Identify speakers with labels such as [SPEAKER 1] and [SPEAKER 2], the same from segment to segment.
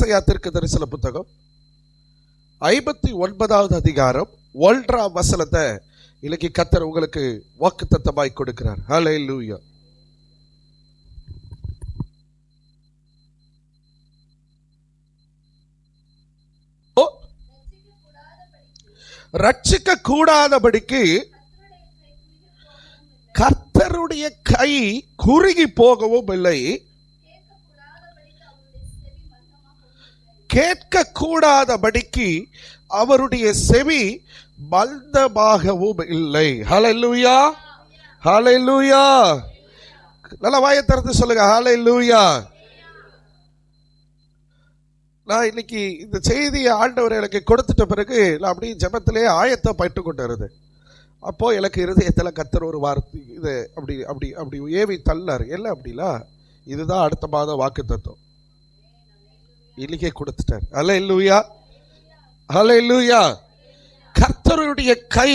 [SPEAKER 1] ஏசாயா தீர்க்கதரிசன புத்தகம் 59வது அதிகாரம் 1ஆம் வசனத்தை இன்னைக்கு கர்த்தர் உங்களுக்கு வாக்குத்தத்தமாய் கொடுக்கிறார். ஹல்லேலூயா. ரட்சிக்க கூடாதபடிக்கு கர்த்தருடைய கை குறுகி போகவும் இல்லை, கேட்க கூடாதபடிக்கு அவருடைய செவி மந்தமாகவும் இல்லை. ஹல்லேலூயா, ஹல்லேலூயா. நல்ல வாயை திறந்து சொல்லுங்க ஹல்லேலூயா. நான் இன்னைக்கு இந்த செய்தியை ஆண்டவர் எனக்கு கொடுத்துட்ட பிறகு நான் அப்படியே ஜெபத்திலே ஆயத்தை பயிட்டு கொண்டு இருந்தேன். அப்போ எனக்கு இருதயத்தில் கர்த்தர் ஒரு வார்த்தை இது அப்படி அப்படி அப்படி ஏவி தள்ளார். எல்லாம் அப்படிலாம் இதுதான் அடுத்த மாதம் வாக்கு தத்துவம் இன்னைக்கே கொடுத்துட்டார். ஹல்லேலூயா, ஹல்லேலூயா. கர்த்தருடைய கை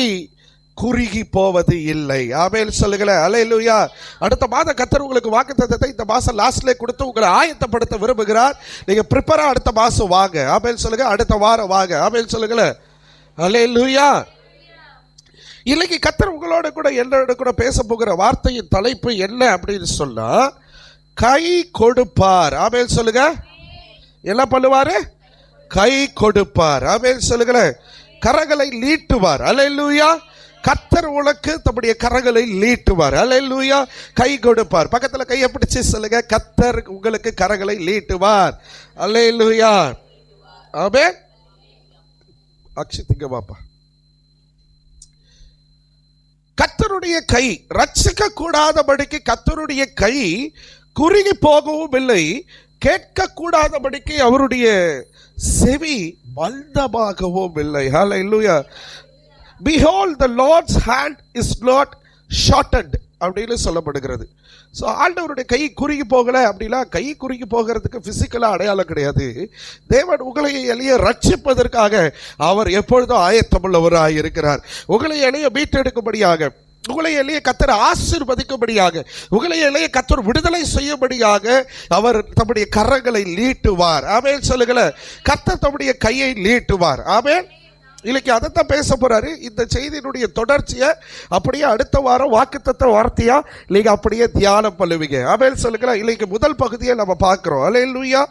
[SPEAKER 1] குறுகி போவது இல்லை. ஆமென் சொல்லுங்களேன். ஹல்லேலூயா. அடுத்த மாதம் கர்த்தர் உங்களுக்கு வாக்குத்தத்தத்தை இந்த மாசம் லாஸ்ட்ல கொடுத்து உங்களை ஆயத்தப்படுத்த விரும்புகிறார். நீங்க ப்ரிப்பரா அடுத்த மாசம் வாங்க. ஆமென் சொல்லுங்க. அடுத்த வாரம் வாங்க. ஆமென் சொல்லுங்களேன். ஹல்லேலூயா. இன்னைக்கு கர்த்தர் உங்களோட கூட என்னோட கூட பேச போகிற வார்த்தையின் தலைப்பு என்ன அப்படின்னு சொன்னா, கை கொடுப்பார். ஆமென் சொல்லுங்க. என்ன பண்ணுவாரு? கை கொடுப்பார். ஆமென் சொல்லுங்களேன். கரங்களை நீட்டுவார். ஹல்லேலூயா. கர்த்தர் உனக்கு தம்முடைய கரங்களை நீட்டுவார். ஹல்லேலூயா. கை கொடுப்பார். பக்கத்துல கையை பிடிச்சு சொல்லுங்க, கர்த்தர் உங்களுக்கு கரங்களை நீட்டுவார். ஹல்லேலூயா. ஆமென். அக்ஷித்திங்க பாப்பா. கர்த்தருடைய கை ரட்சிக்க கூடாதபடிக்கு கர்த்தருடைய கை குறுகி போகவும் இல்லை, கேட்க கூடாதபடிக்கு அவருடைய செவி மந்தமாகவும் இல்லை. ஹல்லேலூயா. Behold, the Lord's hand is not shortened அப்படின்னு சொல்லப்படுகிறது. ஸோ ஆண்டவருடைய கை குறுகி போகலை அப்படின்னா, கை குறுகி போகிறதுக்கு பிசிக்கலாக அடையாளம் கிடையாது. தேவன் உங்களை எளிய ரட்சிப்பதற்காக அவர் எப்பொழுதும் ஆயத்தமுள்ளவராக இருக்கிறார். உங்களை எளிய மீட்டெடுக்கும்படியாக, உங்களை எளிய கர்த்தர் ஆசீர்வதிக்கும்படியாக, உங்களை எளிய கர்த்தர் விடுதலை செய்யும்படியாக அவர் தம்முடைய கரங்களை நீட்டுவார். ஆமென் சொல்லுங்களேன். கர்த்தர் தம்முடைய கையை நீட்டுவார். ஆமென். இன்னைக்கு அதைத்தான் பேச போறாரு. இந்த செய்தியினுடைய தொடர்ச்சியை அப்படியே அடுத்த வாரம் வாக்குத்தத்த வார்த்தையா நீங்க அப்படியே தியானம் பண்ணுவீங்க. ஆமென் சொல்லுங்களேன். இன்னைக்கு முதல் பகுதியை நம்ம பார்க்கிறோம். ஹல்லேலூயா.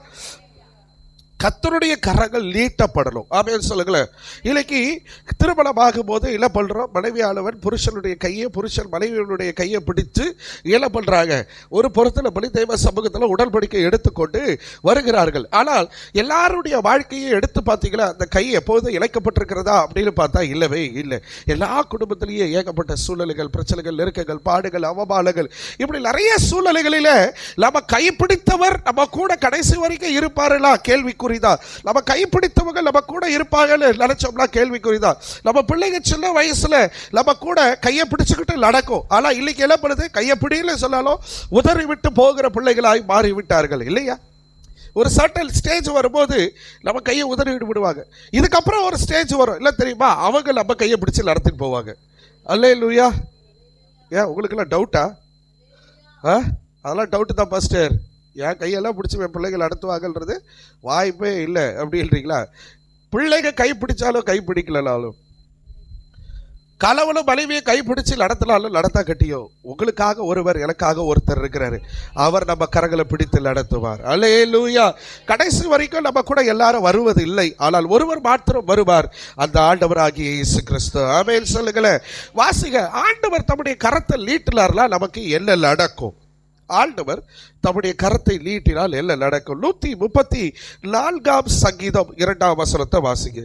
[SPEAKER 1] கர்த்தருடைய கரங்கள் நீட்டப்படணும். ஆமென் சொல்லுங்களேன். இன்னைக்கு திருமணமாகும் போது என்ன பண்றோம்? மனைவியானவன் புருஷனுடைய கையை, புருஷன் மனைவியுடைய கையை பிடித்து என்ன பண்றாங்க? ஒரு பொருத்தனை படி தெய்வ சமூகத்தில் உடன்படிக்கை எடுத்துக்கொண்டு வருகிறார்கள். ஆனால் எல்லாருடைய வாழ்க்கையை எடுத்து பார்த்தீங்களா, அந்த கை எப்போதும் இணைக்கப்பட்டிருக்கிறதா அப்படின்னு பார்த்தா இல்லவே இல்லை. எல்லா குடும்பத்திலேயே ஏகப்பட்ட சூழ்நிலைகள், பிரச்சனைகள், நெருக்கங்கள், பாடுகள், அவமானங்கள், இப்படி நிறைய சூழ்நிலைகளில நம்ம கைப்பிடித்தவர் நம்ம கூட கடைசி வரைக்கும் இருப்பார்களா? கேள்விக்குறிதான். நம்ம கைப்பிடித்தவங்க நம்ம கூட இருப்பாங்கன்னு நினைச்சோம்னா கேள்விக்குறிதான். நம்ம பிள்ளைங்க சின்ன வயசுல நம்ம கூட கையை பிடிச்சுக்கிட்டு நடக்கும். ஆனா இன்னைக்கு என்ன பண்ணுது? கையை பிடிக்கல சொன்னாலும் உதறி விட்டு போகிற பிள்ளைகளாய் மாறிவிட்டார்கள் இல்லையா? ஒரு சர்டன் ஸ்டேஜ் வரும்போது நம்ம கையை உதறி விடுவாங்க. இதுக்கப்புறம் ஒரு ஸ்டேஜ் வரும், இல்லை தெரியுமா? அவங்க நம்ம கையை பிடிச்சு நடத்திட்டு போவாங்க. அல்லேலூயா. ஏன் உங்களுக்கெல்லாம் டவுட்டா? அதெல்லாம் டவுட்டு தான் பாஸ்டர். என் கையெல்லாம் பிடிச்சி என் பிள்ளைகள் நடத்துவாங்கன்றது வாய்ப்பே இல்லை அப்படின்றீங்களா? பிள்ளைங்க கை பிடிச்சாலும் கை பிடிக்கலனாலும், கணவனும் மனைவியை கைப்பிடிச்சு நடத்தினாலும் நடத்தா கட்டியோ, உங்களுக்காக ஒருவர், எனக்காக ஒருத்தர் இருக்கிறாரு. அவர் நம்ம கரங்களை பிடித்து நடத்துவார். அல்லேலூயா. கடைசி வரைக்கும் நம்ம கூட எல்லாரும் வருவது இல்லை, ஆனால் ஒருவர் மாத்திரம் வருவார், அந்த ஆண்டவராகிய இயேசு கிறிஸ்து. ஆமென் சொல்லுங்களேன். வாசிங்க. ஆண்டவர் தம்முடைய கரத்தை நீட்டினார்னா நமக்கு என்ன நடக்கும்? ஆண்டவர் தம்முடைய கரத்தை நீட்டினால் என்ன நடக்கும்? 134ஆம் சங்கீதம் 2ஆம் வசனத்தை வாசிங்க.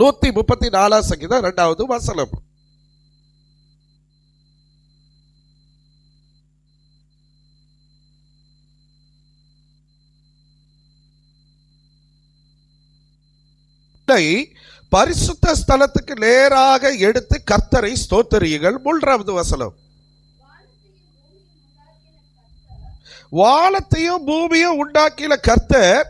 [SPEAKER 1] 134ஆம் சங்கீதம் 2வது வசனம். பரிசுத்த ஸ்தலத்துக்கு நேராக எடுத்து கர்த்தரை ஸ்தோத்திரியுங்கள். 3வது வசனம். வானத்தையும் பூமியும் உண்டாக்கின கர்த்தர்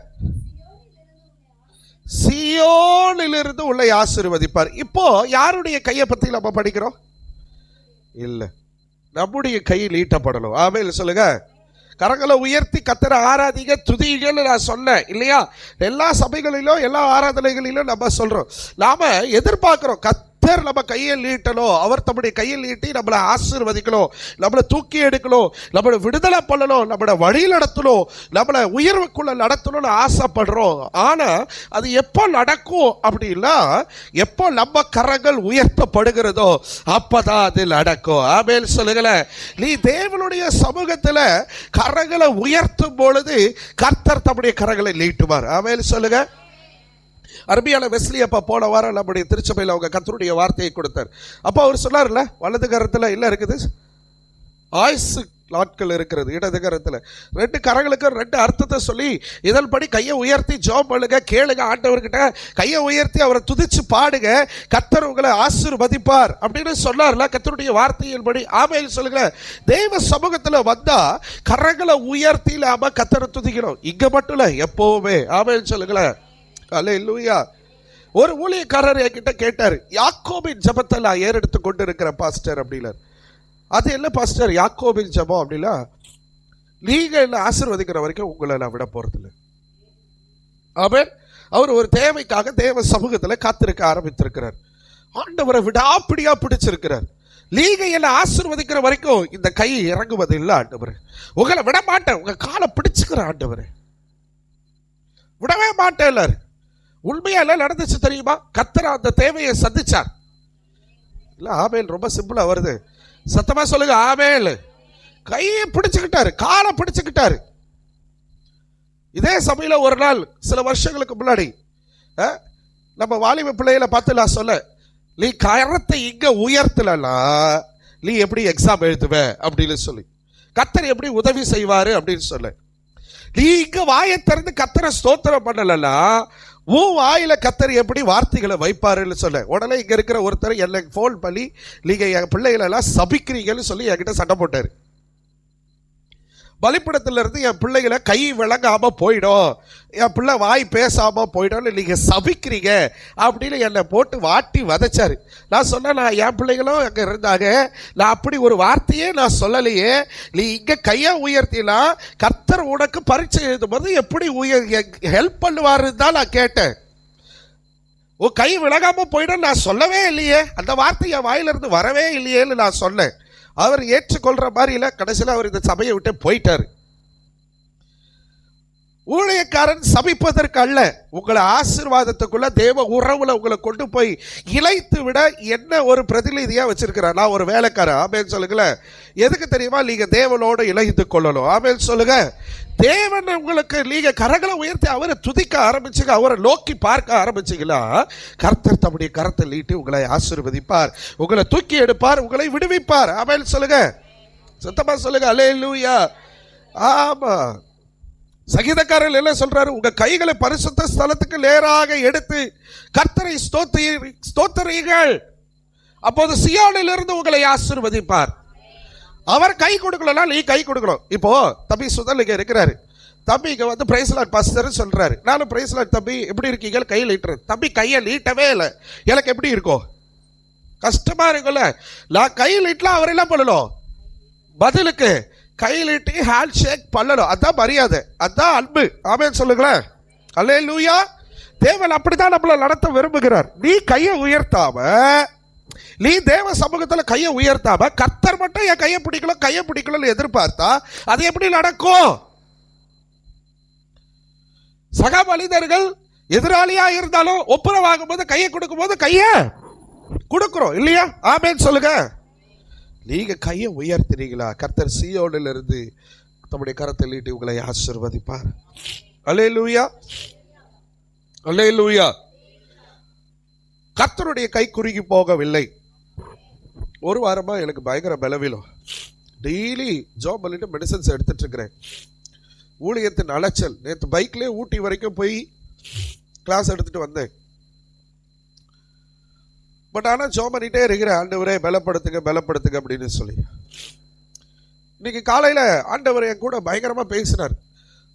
[SPEAKER 1] சீயோனிலிருந்து உன்னை ஆசீர்வதிப்பார். இப்போ யாருடைய கையை பத்தி நம்ம படிக்கிறோம்? இல்ல, நம்முடைய கையில் ஈட்டப்படணும். ஆமென் சொல்லுங்க. கரங்களை உயர்த்தி கர்த்தரை ஆராதிங்க, துதிங்கன்னு நான் சொன்னேன் இல்லையா? எல்லா சபைகளிலும் எல்லா ஆராதனைகளிலும் நம்ம சொல்றோம், நாம எதிர்பார்க்கிறோம் நம்ம கையை நீட்டணும், அவர் தம்முடைய கையை நீட்டி நம்மளை ஆசீர்வதிக்கணும், நம்மளை தூக்கி எடுக்கணும், நம்மளை விடுதலை பண்ணணும், நம்மளை வழி நடத்தணும், நம்மளை உயர்வுக்குள்ள நடத்தணும்னு ஆசைப்படுறோம். ஆனா அது எப்போ நடக்கும் அப்படின்னா, எப்போ நம்ம கரங்கள் உயர்த்தப்படுகிறதோ அப்பதான் அது நடக்கும். ஆமென் சொல்லுங்களேன். நீ தேவனுடைய சமூகத்துல கரங்களை உயர்த்தும் பொழுது கர்த்தர் தம்முடைய கரங்களை நீட்டுவார். ஆமென் சொல்லுங்க. அருமையான வெஸ்லி அப்பா போன வாரம் நம்முடைய திருச்சபையில் அவங்க கர்த்தருடைய வார்த்தையை கொடுத்தார். அப்போ அவர் சொன்னார்ல, வலது கரத்தில் இல்லை இருக்குது, ஆயுசு நாட்கள் இருக்கிறது, இடது கரத்தில். ரெண்டு கரங்களுக்கு ரெண்டு அர்த்தத்தை சொல்லி இதன்படி கையை உயர்த்தி ஜெபம் பண்ணுங்க, கேளுங்க ஆண்டவர்கிட்ட, கையை உயர்த்தி அவரை துதிச்சு பாடுங்க, கர்த்தர் உங்களை ஆசீர்வதிப்பார் அப்படின்னு சொன்னார்ல கர்த்தருடைய வார்த்தையின்படி. ஆமென் சொல்லுங்க. தேவ சமூகத்தில் வந்தா கரங்களை உயர்த்தி நாம கர்த்தரை துதிக்கணும். இங்க மட்டும் இல்லை, எப்பவுமே. ஆமென் சொல்லுங்களேன். அல்லேலூயா. ஒரு ஊழியக்காரர் என்கிட்ட கேட்டார், யாக்கோபின் ஜெபத்தை நான் ஏறெடுத்து கொண்டு இருக்கிற பாஸ்டர் அப்படின்னார். அது என்ன பாஸ்டர் யாக்கோபின் ஜெபம் அப்படின்னா, நீங்க என்ன ஆசீர்வதிக்கிற வரைக்கும் உங்களை நான் விட போறதில்லை. ஆமென். அவர் ஒரு தேவைக்காக தேவ சமூகத்தில் காத்திருக்க ஆரம்பித்திருக்கிறார். ஆண்டவரை விடாப்பிடியா பிடிச்சிருக்கிறார். நீங்க என்ன ஆசீர்வதிக்கிற வரைக்கும் இந்த கை இறங்குவது இல்லை ஆண்டவரே, உங்களை விட மாட்டேன், உங்க காலை பிடிச்சுக்கிற ஆண்டவரே, விடவே மாட்டேன். உண்மையா எல்லாம் நடந்துச்சு தெரியுமா? கர்த்தர் அந்த தேவையை சந்திச்சார். இல்ல ஆமென். ரொம்ப சிம்பிளா வருது, சத்தமா சொல்லுங்க ஆமென். கையை பிடிச்சுக்கிட்டாரு, காலை பிடிச்சுக்கிட்டாரு. இதே சபையில ஒரு நாள் சில வருஷங்களுக்கு முன்னாடி நம்ம வாலிப பிள்ளைகளை பார்த்து நான் சொல்ல, நீ கரத்தை இங்க உயர்த்தலன்னா நீ எப்படி எக்ஸாம் எழுதுவ அப்படின்னு சொல்லி, கர்த்தர் எப்படி உதவி செய்வாரு அப்படின்னு சொல்ல, நீ இங்க வாயை திறந்து கர்த்தரை ஸ்தோத்திரம் பண்ணலன்னா உன் வாயில கர்த்தர் எப்படி வார்த்தைகளை வைப்பாருன்னு சொல்ல, உடனே இங்க இருக்கிற ஒருத்தர் எனக்கு போன் பண்ணி, நீங்க என் பிள்ளைகளை எல்லாம் சபிக்கிறீங்கன்னு சொல்லி என்கிட்ட சண்டை போட்டாரு. பலிப்படத்துல இருந்து என் பிள்ளைகளை கை விளங்காம போயிடும், என் பிள்ளை வாய் பேசாம போயிடும், நீங்க சபிக்கிறீங்க அப்படின்னு என்னை போட்டு வாட்டி வதைச்சாரு. நான் சொன்னேன், நான் என் பிள்ளைகளும் அங்க இருந்தாங்க, நான் அப்படி ஒரு வார்த்தையே நான் சொல்லலையே, நீ இங்க கையை உயர்த்தினா கர்த்தர் உனக்கு பரீட்சை எழுதும் போது எப்படி ஹெல்ப் பண்ணுவாருன்னு தான் நான் கேட்டேன். உன் கை விலகாம போயிடும் நான் சொல்லவே இல்லையே, அந்த வார்த்தை என் வாயிலிருந்து வரவே இல்லையேன்னு நான் சொன்னேன். அவர் ஏற்றுக்கொள்ற மாதிரி இல்லை. கடைசியில் அவர் இந்த சபையை விட்டு போயிட்டார். ஊழியக்காரன் சபிப்பதற்கு அல்ல, உங்களை ஆசீர்வாதத்துக்குள்ள தேவ உறவுல உங்களை கொண்டு போய் இழைத்து விட என்ன ஒரு பிரதிநிதியா வச்சிருக்கிறார். நான் ஒரு வேலைக்காரன். ஆமென் சொல்லுங்களேன். எதுக்கு தெரியுமா? நீங்க தேவனோடு இணைத்து கொள்ளணும். ஆமென் சொல்லுங்க. தேவன் உங்களுக்கு நீங்க கரங்களை உயர்த்தி அவரை துதிக்க ஆரம்பிச்சுங்க, அவரை நோக்கி பார்க்க ஆரம்பிச்சீங்களா, கர்த்தர் தம்முடைய கரத்தை நீட்டி உங்களை ஆசீர்வதிப்பார், உங்களை தூக்கி எடுப்பார், உங்களை விடுவிப்பார். ஆமென் சொல்லுங்க. சத்தமா சொல்லுங்க அல்லேலூயா. ஆமா. சங்கீதக்காரர் என்ன சொல்றாரு? உங்க கைகளை பரிசுத்த ஸ்தலத்துக்கு நேராக எடுத்து கர்த்தரை ஸ்தோத்திரீங்கள், அப்போது சியோனில் இருந்து உங்களை ஆசீர்வதிப்பார். அவர் கை கொடுக்கலாம், நீ கை கொடுக்கணும். இப்போ தம்பி சுதன் இங்க இருக்கிறாரு, தம்பி இங்க வந்து பிரைஸ் லார்ட் பாஸ்டர் சொல்றாரு, நானும் பிரைஸ் லார்ட் தம்பி எப்படி இருக்கீங்க கையை நீட்டுறேன். தம்பி கையை நீட்டவே இல்லை, எனக்கு எப்படி இருக்கும்? கஷ்டமா இருக்குல்ல. நான் கையை நீட்டலாம், அவர் என்ன பண்ணணும்? பதிலுக்கு கையிலிட்டு ஹேண்ட் ஷேக் பண்ணணும். அதான் மரியாதை, அதான் அன்பு. ஆமென் சொல்லுங்களேன். அல்லேலூயா. தேவன் அப்படித்தான் நம்மளை நடத்த விரும்புகிறார். நீ கையை உயர்த்தாம, நீ தேவ சமூகத்தில் கையை உயர்த்தாம கர்த்தர் மட்டும் என் கையை பிடிக்கணும் கையை பிடிக்கணும்னு எதிர்பார்த்தா அது எப்படி நடக்கும்? சக மனிதர்கள் எதிராளியா இருந்தாலும் ஒப்புரவாகும் போது கையை கொடுக்கும் போது கையை கொடுக்கிறோம் இல்லையா? ஆமென் சொல்லுங்க. நீங்க கையை உயர்த்தினீங்களா, கர்த்தர் சீயோனில் இருந்து தம்முடைய கரத்தை நீட்டி உங்களை ஆசீர்வதிப்பார். அல்லேலூயா, அல்லேலூயா. கர்த்தருடைய கை குறுகி போகவில்லை. ஒரு வாரமா எனக்கு பயங்கர பலவீனம். டெய்லி ஜாப் பண்ணிட்டு மெடிசன்ஸ் எடுத்துட்டு இருக்கிறேன். ஊழியத்தின் அலைச்சல். நேற்று பைக்லேயே ஊட்டி வரைக்கும் போய் கிளாஸ் எடுத்துட்டு வந்தேன். பட் ஆனால் ஜாப் பண்ணிட்டே இருக்கிறேன், ஆண்டவரே பலப்படுத்துங்க பலப்படுத்துங்க அப்படின்னு சொல்லி. இன்னைக்கு காலையில் ஆண்டவர் என் கூட பயங்கரமா பேசினார்.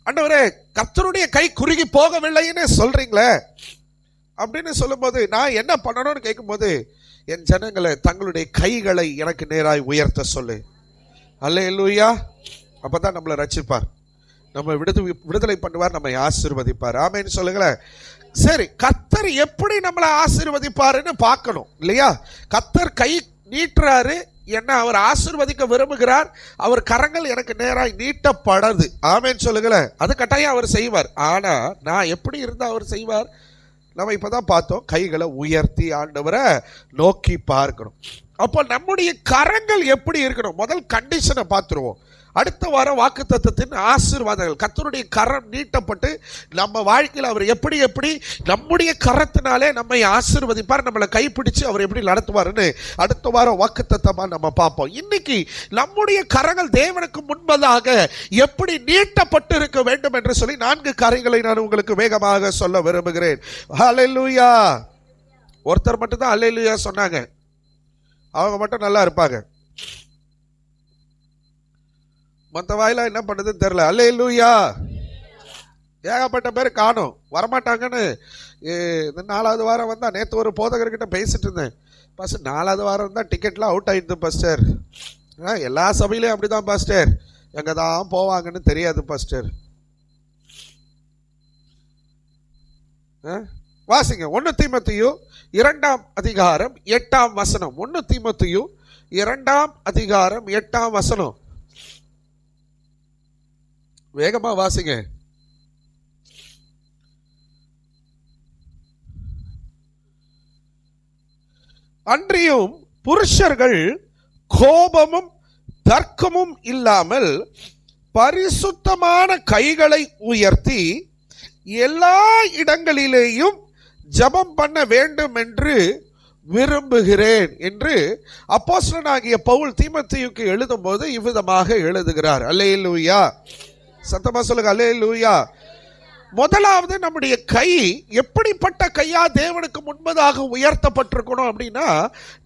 [SPEAKER 1] ஆண்டவரே கர்த்தருடைய கை குறுகி போகவில்லைன்னு சொல்றீங்களே அப்படின்னு சொல்லும்போது நான் என்ன பண்ணணும்னு கேட்கும்போது, என் ஜனங்களை தங்களுடைய கைகளை எனக்கு நேராய் உயர்த்த சொல்லு. அல்லேலூயா. அப்பதான் நம்மளை ரட்சிப்பார், நம்ம விடுதலை பண்ணுவார், நம்மை ஆசீர்வதிப்பார். ஆமென்னு சொல்லுங்களேன். சரி, கர்த்தர் எப்படி நம்மளை ஆசீர்வதிப்பாருன்னு பார்க்கணும் இல்லையா? கர்த்தர் கை நீட்டுறாரு, என்ன அவர் ஆசீர்வதிக்க விரும்புகிறார். அவர் கரங்கள் எனக்கு நேராய் நீட்டப்படாது. ஆமென்னு சொல்லுங்களேன். அது கட்டாயம் அவர் செய்வார். ஆனா நான் எப்படி இருந்தா அவர் செய்வார்? நம்ம இப்பதான் பார்த்தோம், கைகளை உயர்த்தி ஆண்டவரை நோக்கி பார்க்கணும். அப்போ நம்முடைய கரங்கள் எப்படி இருக்கணும்? முதல் கண்டிஷனை பார்த்துருவோம். அடுத்த வாரம் வாக்குத்தத்தத்தின் ஆசீர்வாதங்கள். கர்த்தருடைய கரம் நீட்டப்பட்டு நம்ம வாழ்க்கையில் அவர் எப்படி எப்படி நம்முடைய கரத்தினாலே நம்மை ஆசீர்வதிப்பார், நம்மளை கைப்பிடிச்சு அவர் எப்படி நடத்துவார்னு அடுத்த வாரம் வாக்குத்தத்தமா நம்ம பார்ப்போம். இன்னைக்கு நம்முடைய கரங்கள் தேவனுக்கு முன்பதாக எப்படி நீட்டப்பட்டு இருக்க வேண்டும் என்று சொல்லி 4 காரியங்களை நான் உங்களுக்கு வேகமாக சொல்ல விரும்புகிறேன். ஹல்லேலூயா. ஒருத்தர் மட்டும் தான் ஹல்லேலூயா சொன்னாங்க, அவங்க மட்டும் நல்லா இருப்பாங்க. மற்ற வாயில என்ன பண்ணுதுன்னு தெரியல. அல்லேலூயா. ஏகப்பட்ட பேர் காணும், வரமாட்டாங்கன்னு. இந்த 4வது வாரம் வந்தா, நேற்று ஒரு போதகர்கிட்ட பேசிட்டு இருந்தேன். பாஸ்டர் 4வது வாரம் தான் டிக்கெட்லாம் அவுட் ஆயிடுது பாஸ்டர். எல்லா சபையிலையும் அப்படிதான் பாஸ்டர், எங்க தான் போவாங்கன்னு தெரியாது பாஸ்டர். வாசிங்க 1 தீமோத்தேயு 2ஆம் அதிகாரம் 8ஆம் வசனம். 1 தீமோத்தேயு 2ஆம் அதிகாரம் 8ஆம் வசனம். வேகமா வாசிங்க. அன்றியும் புருஷர்கள் கோபமும் தர்க்கமும் இல்லாமல் பரிசுத்தமான கைகளை உயர்த்தி எல்லா இடங்களிலேயும் ஜெபம் பண்ண வேண்டும் என்று விரும்புகிறேன் என்று அப்போஸ்தலனாகிய பவுல் தீமோத்தேயுக்கு எழுதும் போது இவ்விதமாக எழுதுகிறார். அல்லேலூயா. சத்தமா சொல்லுங்க, அல்லேலூயா. முதலாவது, நம்முடைய கை எப்படிப்பட்ட கையா தேவனுக்கு முன்பதாக உயர்த்தப்பட்டிருக்கணும் அப்படின்னா,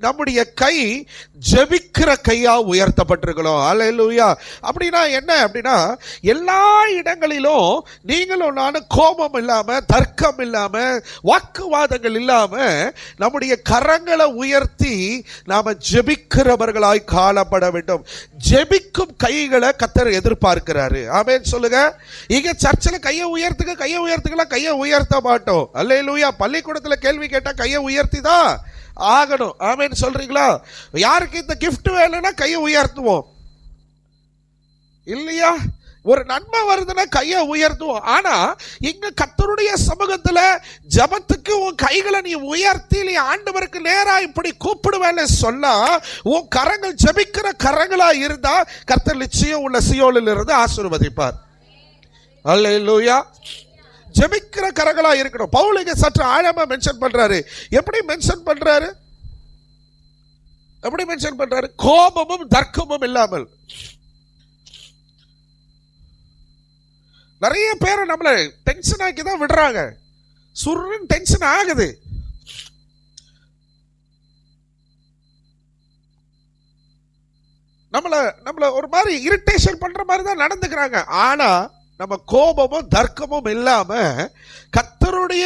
[SPEAKER 1] நம்முடைய கை ஜெபிக்கிற கையா உயர்த்தப்பட்டிருக்கணும். அல்லேலூயா. அப்படின்னா என்ன அப்படின்னா, எல்லா இடங்களிலும் நீங்களும் நானும் கோபம் இல்லாம, தர்க்கம் இல்லாம, வாக்குவாதங்கள் இல்லாம நம்முடைய கரங்களை உயர்த்தி நாம ஜெபிக்கிறவர்களாய் காணப்பட வேண்டும். ஜெபிக்கும் கைகளை கர்த்தர் எதிர்பார்க்கிறாரு. ஆமென் சொல்லுங்க. இங்க சர்ச்சில் கையை உயர்த்துக்க, கையை உயர்த்துக்கலாம், கையை உயர்த்த மாட்டோம். அல்லேலூயா. பள்ளிக்கூடத்தில் கேள்வி கேட்டா கையை உயர்த்தி தான் ஆகணும். ஆமென் சொல்றீங்களா? யாருக்கு இந்த கிஃப்ட் வேணும்னா கையை உயர்த்துவோம் இல்லையா? ஒரு நன்மை வருதுன்னா கையை உயர்த்துவோம். ஆனா இங்க கர்த்தருடைய சமூகத்துல ஜெபத்துக்கு உன் கைகளை நீ உயர்த்தி நீ ஆண்டவருக்கு நேரா இப்படி கூப்பிடுவேன்னு சொன்னா, உன் கரங்கள் ஜெபிக்கிற கரங்களா இருந்தா கர்த்தர் நிச்சயம் உள்ள சியோலில் இருந்து ஆசீர்வதிப்பார். அல்லேலூயா. ஜெபிக்கிற கரங்களா இருக்கணும். பவுல் இங்க சற்று ஆழமா மென்ஷன் பண்றாரு. எப்படி மென்ஷன் பண்றாரு? எப்படி மென்ஷன் பண்றாரு? கோபமும் தர்க்கமும் இல்லாமல். நிறைய பேரை நம்மள டென்ஷன் ஆக்கி தான் விடுறாங்க. சுருன்னு டென்ஷன் ஆகுது. நம்மள ஒரு மாதிரி இரிட்டேஷன் பண்ற மாதிரி தான் நடந்துக்கிறாங்க. ஆனா நம்ம கோபமும் தர்க்கமும் இல்லாம கர்த்தருடைய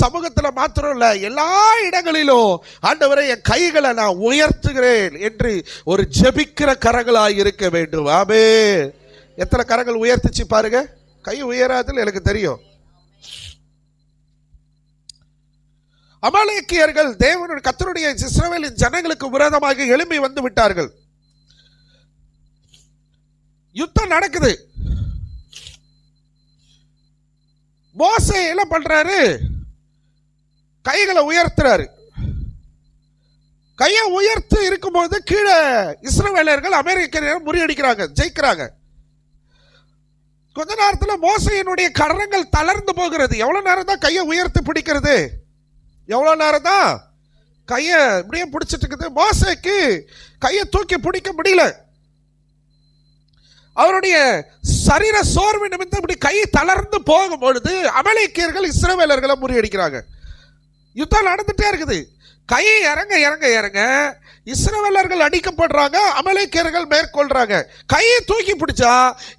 [SPEAKER 1] சமூகத்துல மாத்திரம் இல்ல, எல்லா இடங்களிலும் ஆண்டவரே என் கைகளை நான் உயர்த்துகிறேன் என்று ஒரு ஜெபிக்கிற கரங்களாய் இருக்க வேண்டும். ஆமென். எத்தனை கரங்கள் உயர்த்திச்சு பாருங்க. கை உயராதுன்னு எனக்கு தெரியும். அமாலேக்கியர்கள் தேவனுடைய கர்த்தருடைய இஸ்ரவேலின் ஜனங்களுக்கு விரோதமாக எழும்பி வந்து விட்டார்கள். யுத்தம் நடக்குது. மோசே என்ன பண்றாரு? கைகளை உயர்த்துறாரு. கையை உயர்த்து இருக்கும்போது கீழே இஸ்ரவேலர்கள் அமெரிக்கர்கள் முறியடிக்கிறாங்க, ஜெயிக்கிறாங்க. கொஞ்ச நேரத்தில் மோசையினுடைய கரங்கள் தளர்ந்து போகிறது. எவ்வளவு நேரம் தான் கையை உயர்த்தி பிடிக்கிறது? எவ்வளவு நேரம் தான் கையை இப்படியே பிடிச்சிட்டு இருக்குது? மோசைக்கு கையை தூக்கி பிடிக்க முடியல. அவருடைய சரீர சோர்வு நிமித்தம் இப்படி கை தளர்ந்து போகும் பொழுது அமலேக்கியர்கள் இஸ்ரவேலர்களை முறியடிக்கிறாங்க. யுத்தம் நடந்துட்டே இருக்குது. கை இறங்க இறங்க இறங்க இஸ்ரவேலர்கள் அடிக்கப்படுறாங்க, அமலேக்கியர்கள் மேற்கொள்றாங்க. கையை தூக்கி பிடிச்சா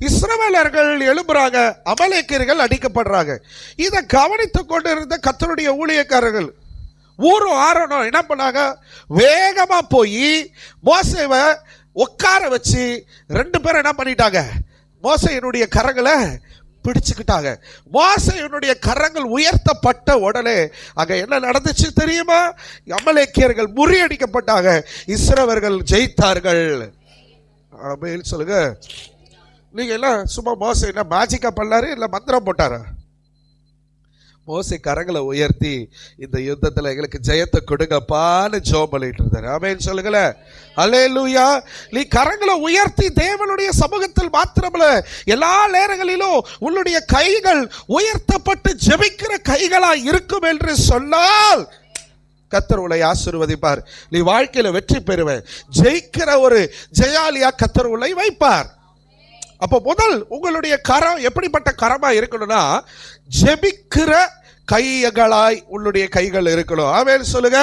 [SPEAKER 1] இஸ்ரவேலர்கள் எழும்புறாங்க, அமலேக்கியர்கள் அடிக்கப்படுறாங்க. இதை கவனித்துக் கொண்டிருந்த கர்த்தருடைய ஊழியக்காரர்கள் ஊரும் ஆரணும் என்ன பண்ணாங்க? வேகமா போய் மோசேவை உட்கார வச்சு 2 பேரும் என்ன பண்ணிட்டாங்க? மோசேயினுடைய கரங்களை பிடிச்சுக்கிட்டாங்க. மோசேயினுடைய கரங்கள் உயர்த்தப்பட்ட உடனே அங்க என்ன நடந்துச்சு தெரியுமா? அமலேக்கியர்கள் முறியடிக்கப்பட்டாங்க, இஸ்ரவேலர்கள் ஜெயித்தார்கள். ஆமென் சொல்லுங்க. நீங்க எல்லாம் சும்மா மோசே என்ன மேஜிக்கா பண்ணாரு இல்ல மந்திரம் போட்டாரா? மோசே கரங்களை உயர்த்தி இந்த யுத்தத்துல எங்களுக்கு ஜெயத்தை கொடுங்கப்பான்னு ஜெபம் பண்ணிட்டு இருந்தாரு. ஆமென் சொல்லுங்களேன். அல்லேலூயா. நீ கரங்களை உயர்த்தி தேவனுடைய சமூகத்தில் மாத்திரமல்ல எல்லா நேரங்களிலும் உன்னுடைய கைகள் உயர்த்தப்பட்டு ஜெபிக்கிற கைகளா இருக்கும் என்று சொன்னால் கர்த்தர் உன்னை ஆசீர்வதிப்பார். நீ வாழ்க்கையில வெற்றி பெறுவே, ஜெயிக்கிற ஒரு ஜெயாலியா கர்த்தர் உன்னை வைப்பார். அப்போ முதல் உங்களுடைய கரம் எப்படிப்பட்ட கரமா இருக்கணும்னா ஜெபிக்கிற கைகளாய் உன்னுடைய கைகள் இருக்கணும். ஆமென் சொல்லுங்க.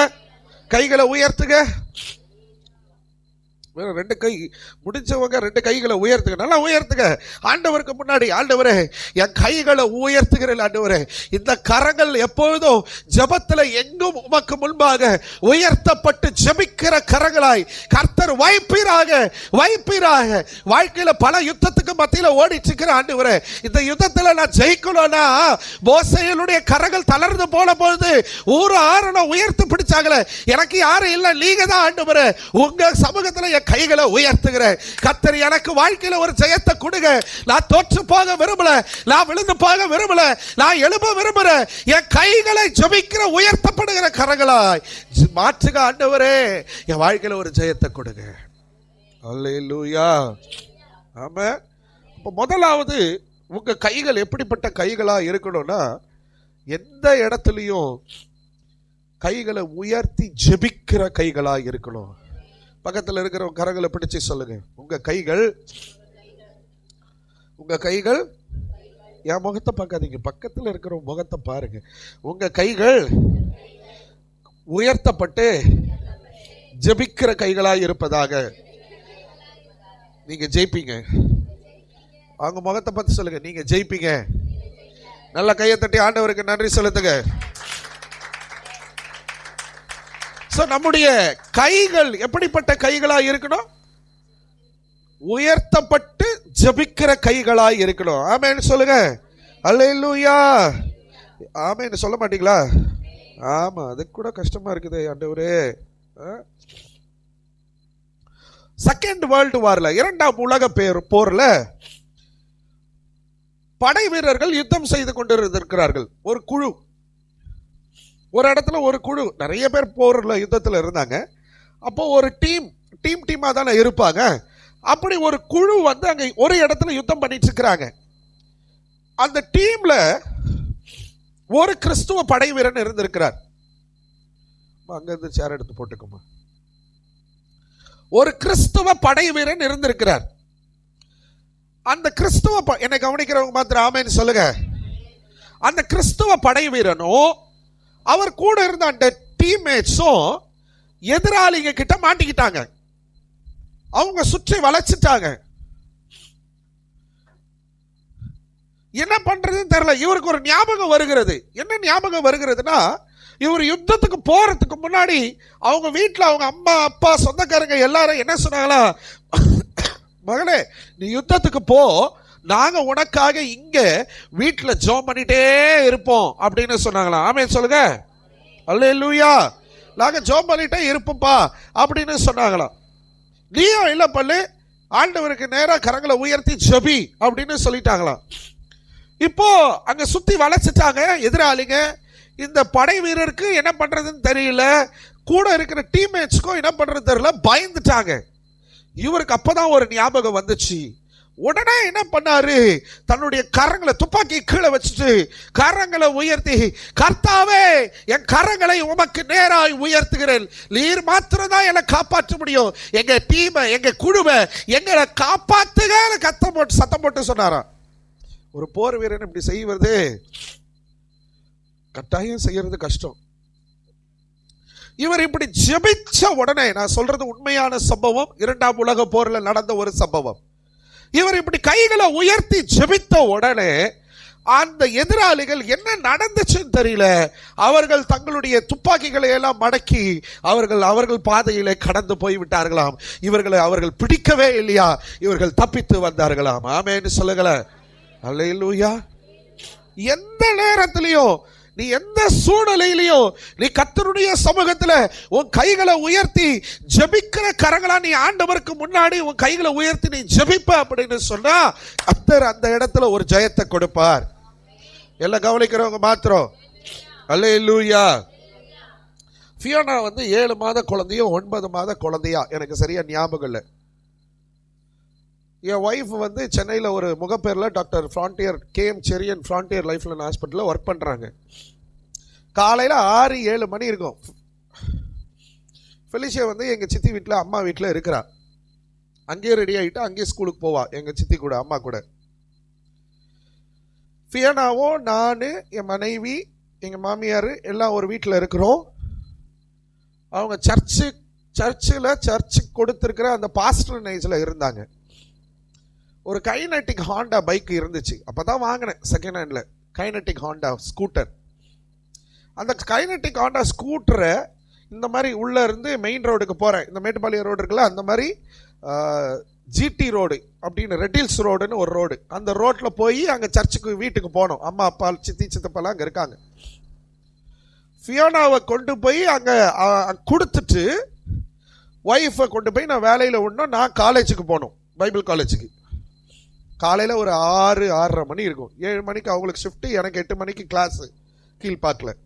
[SPEAKER 1] கைகளை உயர்த்துங்க. ரெண்டு கை முடிஞ்சவங்க ரெண்டு கைகளை உயர்த்துங்க, நல்லா உயர்த்துங்க. ஆண்டவருக்கு முன்னாடி, ஆண்டவரே என் கைகளை உயர்த்துகிறேன் ஆண்டவரே. இந்த கரங்கள் எப்பொழுதும் ஜெபத்தில் எங்கும் உமக்கு முன்பாக உயர்த்தப்பட்டு ஜெபிக்கிற கரங்களாய் கர்த்தர் வைப்பீராக, வைப்பீராக. வாழ்க்கையில பல யுத்தத்துக்கு மத்தியில் ஓடிட்டு இருக்கிற ஆண்டவரே, இந்த யுத்தத்தில் நான் ஜெயிக்கணும்னா மோசேயினுடைய கரங்கள் தளர்ந்து போன பொழுது ஒரு ஆரணை உயர்த்து பிடிச்சாங்களே, எனக்கு யாரும் இல்லை, நீங்க தான் ஆண்டவரே. உங்க சமூகத்தில் கைகளை உயர்த்துகிறேன். கர்த்தர் எனக்கு வாழ்க்கையில ஒரு ஜெயத்தை கொடுங்க. நான் தோற்று போக விரும்பல, நான் விழுந்து போக விரும்பல, நான் எழும்ப விரும்புறேன். என் கைகளை ஜெபிக்கிற உயர்த்தப்படுகிற கரங்களாய் மாற்றுக ஆண்டவரே. என் வாழ்க்கையில ஒரு ஜெயத்தை கொடுங்க. அல்லேலூயா. ஆமென். அப்ப முதலாவது உங்க கைகள் எப்படிப்பட்ட கைகளா இருக்கணும்னா எந்த இடத்துலயும் கைகளை உயர்த்தி ஜெபிக்கிற கைகளா இருக்கணும். பக்கத்தில் இருக்கிற கரங்களை பிடிச்சு சொல்லுங்க, உங்க கைகள், உங்க கைகள், என் முகத்தை பார்க்காதீங்க, பக்கத்தில் இருக்கிற முகத்தை பாருங்க. உங்க கைகள் உயர்த்தப்பட்டு ஜெபிக்கிற கைகளாய் இருப்பதாக. நீங்க ஜெயிப்பீங்க. அவங்க முகத்தை பார்த்து சொல்லுங்க, நீங்க ஜெயிப்பீங்க. நல்ல கையை தட்டி ஆண்டவருக்கு நன்றி செலுத்துங்க. நம்முடைய கைகள் எப்படிப்பட்ட கைகளா இருக்கணும்? உயர்த்தப்பட்டு ஜெபிக்கிற கைகளாய் இருக்கணும். ஆமென் சொல்லுங்க. அல்லேலூயா. ஆமென் சொல்ல மாட்டீங்களா? ஆமா, அது கூட கஷ்டமா இருக்குது ஆண்டவரே. செகண்ட் வேர்ல்டு வார்ல, இரண்டாம் உலக போர்ல படை வீரர்கள் யுத்தம் செய்து கொண்டிருக்கிறார்கள். ஒரு குழு, ஒரு இடத்துல ஒரு குழு, நிறைய பேர் போர்ல யுத்தத்தில் இருந்தாங்க. அப்போ ஒரு டீமா தானே இருப்பாங்க. அப்படி ஒரு குழு வந்து அங்க ஒரு இடத்துல யுத்தம் பண்ணிட்டு இருக்கிறாங்க. அந்த டீம்ல ஒரு கிறிஸ்துவ படை வீரன் இருந்திருக்கிறார். அங்க இருந்து சேர் எடுத்து போட்டுக்கோமா. ஒரு கிறிஸ்துவ படை வீரன் இருந்திருக்கிறார். அந்த கிறிஸ்துவ, என்னை கவனிக்கிறவங்க மாத்திரம் ஆமென் சொல்லுங்க. அந்த கிறிஸ்துவ படை வீரனும் அவர் கூட இருந்த அந்த டீம்மேட்ஸும் எதிராளிங்க கிட்ட மாட்டிக்கிட்டாங்க. அவங்க சுற்றி வளைச்சிட்டாங்க. என்ன பண்றதுன்னு தெரியல. இவருக்கு ஒரு ஞாபகம் வருகிறது. என்ன ஞாபகம் வருகிறதுனா, இவர் யுத்தத்துக்கு போறதுக்கு முன்னாடி அவங்க வீட்டில் அவங்க அம்மா அப்பா சொந்தக்காரங்க எல்லாரும் என்ன சொன்னாங்களா, மகளே நீ யுத்தத்துக்கு போ, நாங்க உனக்காக இங்க வீட்டுல ஜெபம் பண்ணிட்டே இருப்போம் அப்படின்னு சொன்னாங்களா. ஆமென் சொல்லுங்க. அல்லேலூயா. நாங்க ஜெபம் பண்ணிட்டே இருப்போம்ப்பா அப்படின்னு சொன்னாங்களாம். நீயும் இல்ல பண்ணு, ஆண்டவருக்கு நேரா கரங்களை உயர்த்தி ஜெபி அப்படின்னு சொல்லிட்டாங்களாம். இப்போ அங்க சுத்தி வளைச்சிட்டாங்க எதிராளிங்க. இந்த படை வீரருக்கு என்ன பண்றதுன்னு தெரியல, கூட இருக்கிற டீம்மேட்ஸ்க்கும் என்ன பண்றது தெரியல, பயந்துட்டாங்க. இவருக்கு அப்பதான் ஒரு ஞாபகம் வந்துச்சு. உடனே என்ன பண்ணாரு, தன்னுடைய கரங்களை துப்பாக்கி கீழே வச்சுட்டு கரங்களை உயர்த்தி, கர்த்தாவே என் கரங்களை உமக்கு நேராய் உயர்த்துகிறேன், நீர் மாத்திரம் தான் என்னை காப்பாற்ற முடியும், எங்க டீமை எங்க குழுவை எங்களை காப்பாத்துக சத்தம் போட்டு சொன்னாராம். ஒரு போர் வீரன் இப்படி செய்வது கட்டாயம் செய்யறது கஷ்டம். இவர் இப்படி ஜெபிச்ச உடனே, நான் சொல்றது உண்மையான சம்பவம், இரண்டாம் உலக போர்ல நடந்த ஒரு சம்பவம். இவர் இப்படி கைகளை உயர்த்தி ஜெபித்த உடனே அந்த எதிராளிகள் என்ன நடந்துச்சுன்னு தெரியல, அவர்கள் தங்களுடைய துப்பாக்கிகளை எல்லாம் மடக்கி அவர்கள் பாதையிலே கடந்து போய் விட்டார்களாம். இவர்களை அவர்கள் பிடிக்கவே இல்லையா, இவர்கள் தப்பித்து வந்தார்களாம். ஆமென்னு சொல்லுங்களேன். அல்லேலூயா. எந்த நேரத்திலையும் நீ எந்த சூழ்நிலையிலையும் நீ கர்த்தருடைய சமூகத்துல உன் கைகளை உயர்த்தி ஜெபிக்கிற கரங்களா நீ ஆண்டவருக்கு முன்னாடி உன் கைகளை உயர்த்தி நீ ஜெபிப்ப அப்படின்னு சொன்னா கர்த்தர் அந்த இடத்துல ஒரு ஜெயத்தை கொடுப்பார். எல்லாம் கவனிக்கிறவங்க மாத்திரம் அல்லேலூயா. ஃபியோனா 7 மாத குழந்தையோ 9 மாத குழந்தையா எனக்கு சரியா ஞாபகம் இல்லை. என் ஒய்ஃப் சென்னையில் ஒரு முகப்பேரில் doctor frontier KM Cherian frontier lifeline ஹாஸ்பிட்டலில் ஒர்க் பண்ணுறாங்க. காலையில் 6-7 மணி இருக்கும். ஃபெலிஷியா எங்கள் சித்தி வீட்டில் அம்மா வீட்டில் இருக்கிறா. அங்கேயே ரெடி ஆகிட்டு அங்கேயே ஸ்கூலுக்கு போவா எங்கள் சித்தி கூட அம்மா கூட. ஃபியோனாவும் நான் என் மனைவி எங்கள் மாமியார் எல்லாம் ஒரு வீட்டில் இருக்கிறோம். அவங்க சர்ச்சுக்கு கொடுத்துருக்கிற அந்த பாஸ்டர் நைஸில் இருந்தாங்க. ஒரு கைனட்டிக் ஹாண்டா பைக் இருந்துச்சு, அப்போ தான் வாங்கினேன் second handle. Kinetic Honda scooter. அந்த கைனட்டிக் ஹாண்டா ஸ்கூட்டரை இந்த மாதிரி உள்ளே இருந்து மெயின் ரோடுக்கு போகிறேன். இந்த மேட்டுப்பாளையம் ரோடு இருக்குல்ல, அந்த மாதிரி GT ரோடு அப்படின்னு ரெட்டில்ஸ் ரோடுன்னு ஒரு ரோடு. அந்த ரோட்டில் போய் அங்கே சர்ச்சுக்கு வீட்டுக்கு போனோம். அம்மா அப்பா சித்தி சித்தப்பாலாம் அங்கே இருக்காங்க. ஃபியோனாவை கொண்டு போய் அங்கே கொடுத்துட்டு ஒய்ஃபை கொண்டு போய் நான் வேலையில் விடணும். நான் காலேஜுக்கு போகணும், பைபிள் காலேஜுக்கு. காலையில் ஒரு 6-6:30 மணி இருக்கும். 7 மணிக்கு அவங்களுக்கு ஷிஃப்ட்டு, எனக்கு 8 மணிக்கு கிளாஸு கீழ்பாக்கில்.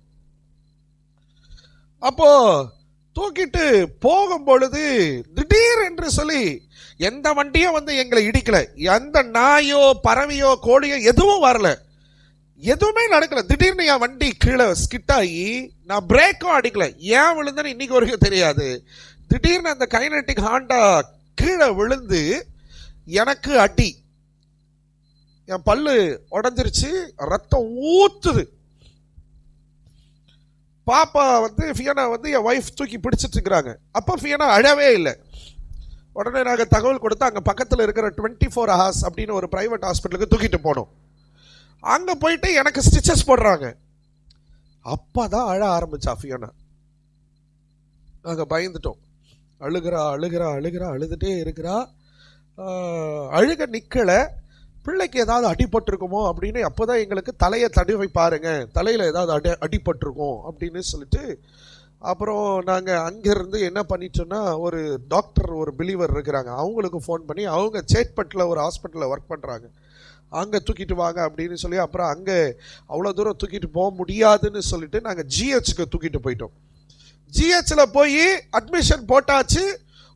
[SPEAKER 1] அப்போ தூக்கிட்டு போகும்பொழுது திடீர் என்று சொல்லி எந்த வண்டியும் எங்களை இடிக்கல, எந்த நாயோ பறவையோ கோழியோ எதுவும் வரல, எதுவுமே நடக்கல. திடீர்னு என் வண்டி கீழே ஸ்கிட் ஆகி நான் பிரேக்கும் அடிக்கல. ஏன் விழுந்தேன்னு இன்னைக்கு வரைக்கும் தெரியாது. திடீர்னு அந்த கைனட்டிக் ஹாண்டா கீழே விழுந்து எனக்கு அடி. என் பல்லு உடஞ்சிருச்சு, ரத்தம் ஊத்துது. பாப்பா ஃபியோனா என் ஒய்ஃப் தூக்கி பிடிச்சிட்டு இருக்கிறாங்க. அப்போ ஃபியோனா அழவே இல்லை. உடனே நாங்கள் தகவல் கொடுத்து அங்கே பக்கத்தில் இருக்கிற 24 hours அப்படின்னு ஒரு பிரைவேட் ஹாஸ்பிட்டலுக்கு தூக்கிட்டு போனோம். அங்கே போயிட்டு எனக்கு ஸ்டிச்சஸ் போடுறாங்க. அப்போ தான் அழ ஆரம்பிச்சா ஃபியோனா. நாங்கள் பயந்துட்டோம். அழுதுகிட்டே இருக்கிறா. அழுக நிற்கலை. பிள்ளைக்கு ஏதாவது அடிபட்டிருக்குமோ அப்படின்னு அப்போதான் எங்களுக்கு தலையை தடவி பாருங்க, தலையில் ஏதாவது அடிபட்டிருக்கும் அப்படின்னு சொல்லிட்டு அப்புறம் நாங்கள் அங்கேருந்து என்ன பண்ணிட்டோன்னா ஒரு டாக்டர் ஒரு பிலீவர் இருக்கிறாங்க, அவங்களுக்கு ஃபோன் பண்ணி அவங்க சேட்பட்டில் ஒரு ஹாஸ்பிட்டலில் ஒர்க் பண்ணுறாங்க, அங்கே தூக்கிட்டு வாங்க அப்படின்னு சொல்லி அப்புறம் அங்கே அவ்வளோ தூரம் தூக்கிட்டு போக முடியாதுன்னு சொல்லிட்டு நாங்கள் GHக்கு தூக்கிட்டு போயிட்டோம். GHல போய் அட்மிஷன் போட்டாச்சு.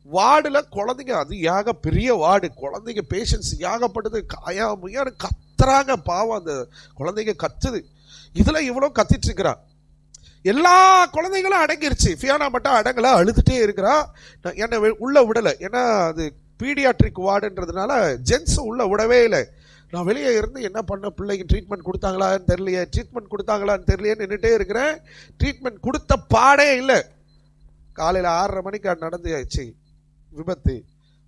[SPEAKER 1] வார்டில் குழந்தைங்க, அது பெரிய வார்டு, குழந்தைங்க பேஷண்ட்ஸ் ஏகப்பட்டது. காயாமுயான்னு கத்துறாங்க. பாவம் அந்த குழந்தைங்க கத்துது. இதில் இவ்வளோ கத்திட்டு இருக்கிறா. எல்லா குழந்தைங்களும் அடங்கிருச்சு, ஃபியோனா மட்டும் அடங்கலை, அழுதுகிட்டே இருக்கிறா. என்னை உள்ளே விடலை, ஏன்னா அது பீடியாட்ரிக் வார்டுன்றதுனால ஜென்ஸ் உள்ளே விடவே இல்லை. நான் வெளியே இருந்து என்ன பண்ண, பிள்ளைக்கு ட்ரீட்மெண்ட் கொடுத்தாங்களான்னு தெரியலையே நின்றுட்டே இருக்கிறேன். ட்ரீட்மெண்ட் கொடுத்த பாடே இல்லை. காலையில் 6:30 மணிக்கு நடந்துச்சு விபத்து.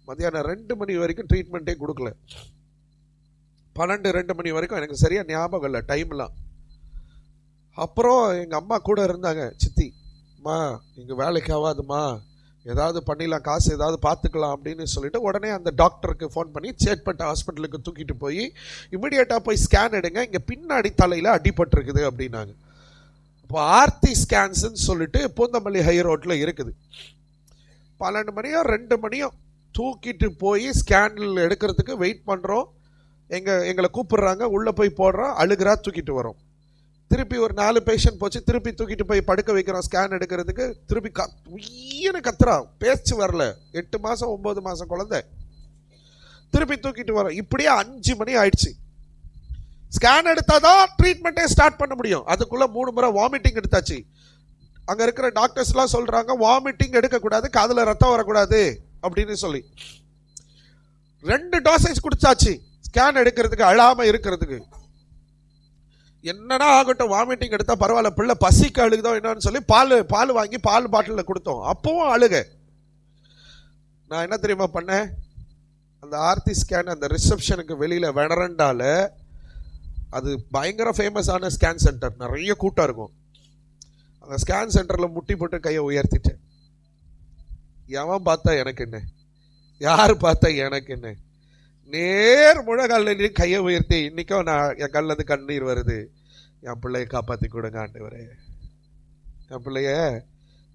[SPEAKER 1] மதியானம் 2 மணி வரைக்கும் ட்ரீட்மெண்ட்டே கொடுக்கல. 12-2 மணி வரைக்கும் எனக்கு சரியாக ஞாபகம் இல்லை டைம்லாம். அப்புறம் எங்கள் அம்மா கூட இருந்தாங்க, சித்தி, அம்மா இங்கே வேலைக்கு ஆகாதுமா, ஏதாவது பண்ணிடலாம், காசு ஏதாவது பார்த்துக்கலாம் அப்படின்னு சொல்லிட்டு உடனே அந்த டாக்டருக்கு ஃபோன் பண்ணி சேட்பட்டு ஹாஸ்பிட்டலுக்கு தூக்கிட்டு போய் இமிடியேட்டாக போய் ஸ்கேன் எடுங்க, இங்கே பின்னாடி தலையில் அடிபட்டிருக்குது அப்படின்னாங்க. இப்போ ஆர்த்தி ஸ்கேன்ஸ்ன்னு சொல்லிட்டு பூந்தமல்லி ஹை ரோட்டில் இருக்குது. 12 மணியோ 2 மணியோ தூக்கிட்டு போய் ஸ்கேனில் எடுக்கிறதுக்கு வெயிட் பண்ணுறோம். எங்களை கூப்பிடுறாங்க, உள்ளே போய் போடுறோம், அழுகிறா, தூக்கிட்டு வரோம். திருப்பி ஒரு 4 பேஷண்ட் போச்சு, திருப்பி தூக்கிட்டு போய் படுக்க வைக்கிறோம் ஸ்கேன் எடுக்கிறதுக்கு. திருப்பி உயின்னு கத்துறா, பேச்சு வரல, 8 மாதம் 9 மாதம் குழந்தை. திருப்பி தூக்கிட்டு வரோம். இப்படியே 5 மணி ஆயிடுச்சு. ஸ்கேன் எடுத்தாதான் ட்ரீட்மெண்ட்டே ஸ்டார்ட் பண்ண முடியும். அதுக்குள்ள 3 முறை வாமிட்டிங் எடுத்தாச்சு. அங்க இருக்கிற டாக்டர்ஸ்லாம் சொல்றாங்க வாமிட்டிங் எடுக்கக்கூடாது, காதுல ரத்தம் வரக்கூடாது அப்படின்னு சொல்லி. 2 டோசேஜ் குடிச்சாச்சு ஸ்கேன் எடுக்கிறதுக்கு, அழாம இருக்கிறதுக்கு. என்னன்னா ஆகட்டும், வாமிட்டிங் எடுத்தா பரவாயில்ல, பிள்ளை பசிக்கு அழுகுதோ என்னன்னு சொல்லி பால் வாங்கி பால் பாட்டிலில் கொடுத்தோம். அப்பவும் அழுக. நான் என்ன தெரியுமா பண்ணேன், அந்த ஆர்த்தி ஸ்கேன் அந்த ரிசப்ஷனுக்கு வெளியில வெனரண்டால அது பயங்கர ஃபேமஸான ஸ்கேன் சென்டர், நிறைய கூட்டம் இருக்கும். அந்த ஸ்கேன் சென்டர்ல முட்டி போட்டு கையை உயர்த்திட்டேன். எவன் பார்த்தா எனக்கு என்ன, யாரு பார்த்தா எனக்கு என்ன, நேர் முழங்கால கையை உயர்த்தி, இன்னைக்கும் நான் என் கண்ணுல இருந்து கண்ணீர் வருது. என் பிள்ளைய காப்பாத்தி கொடுங்க ஆண்டவரே, என் பிள்ளைய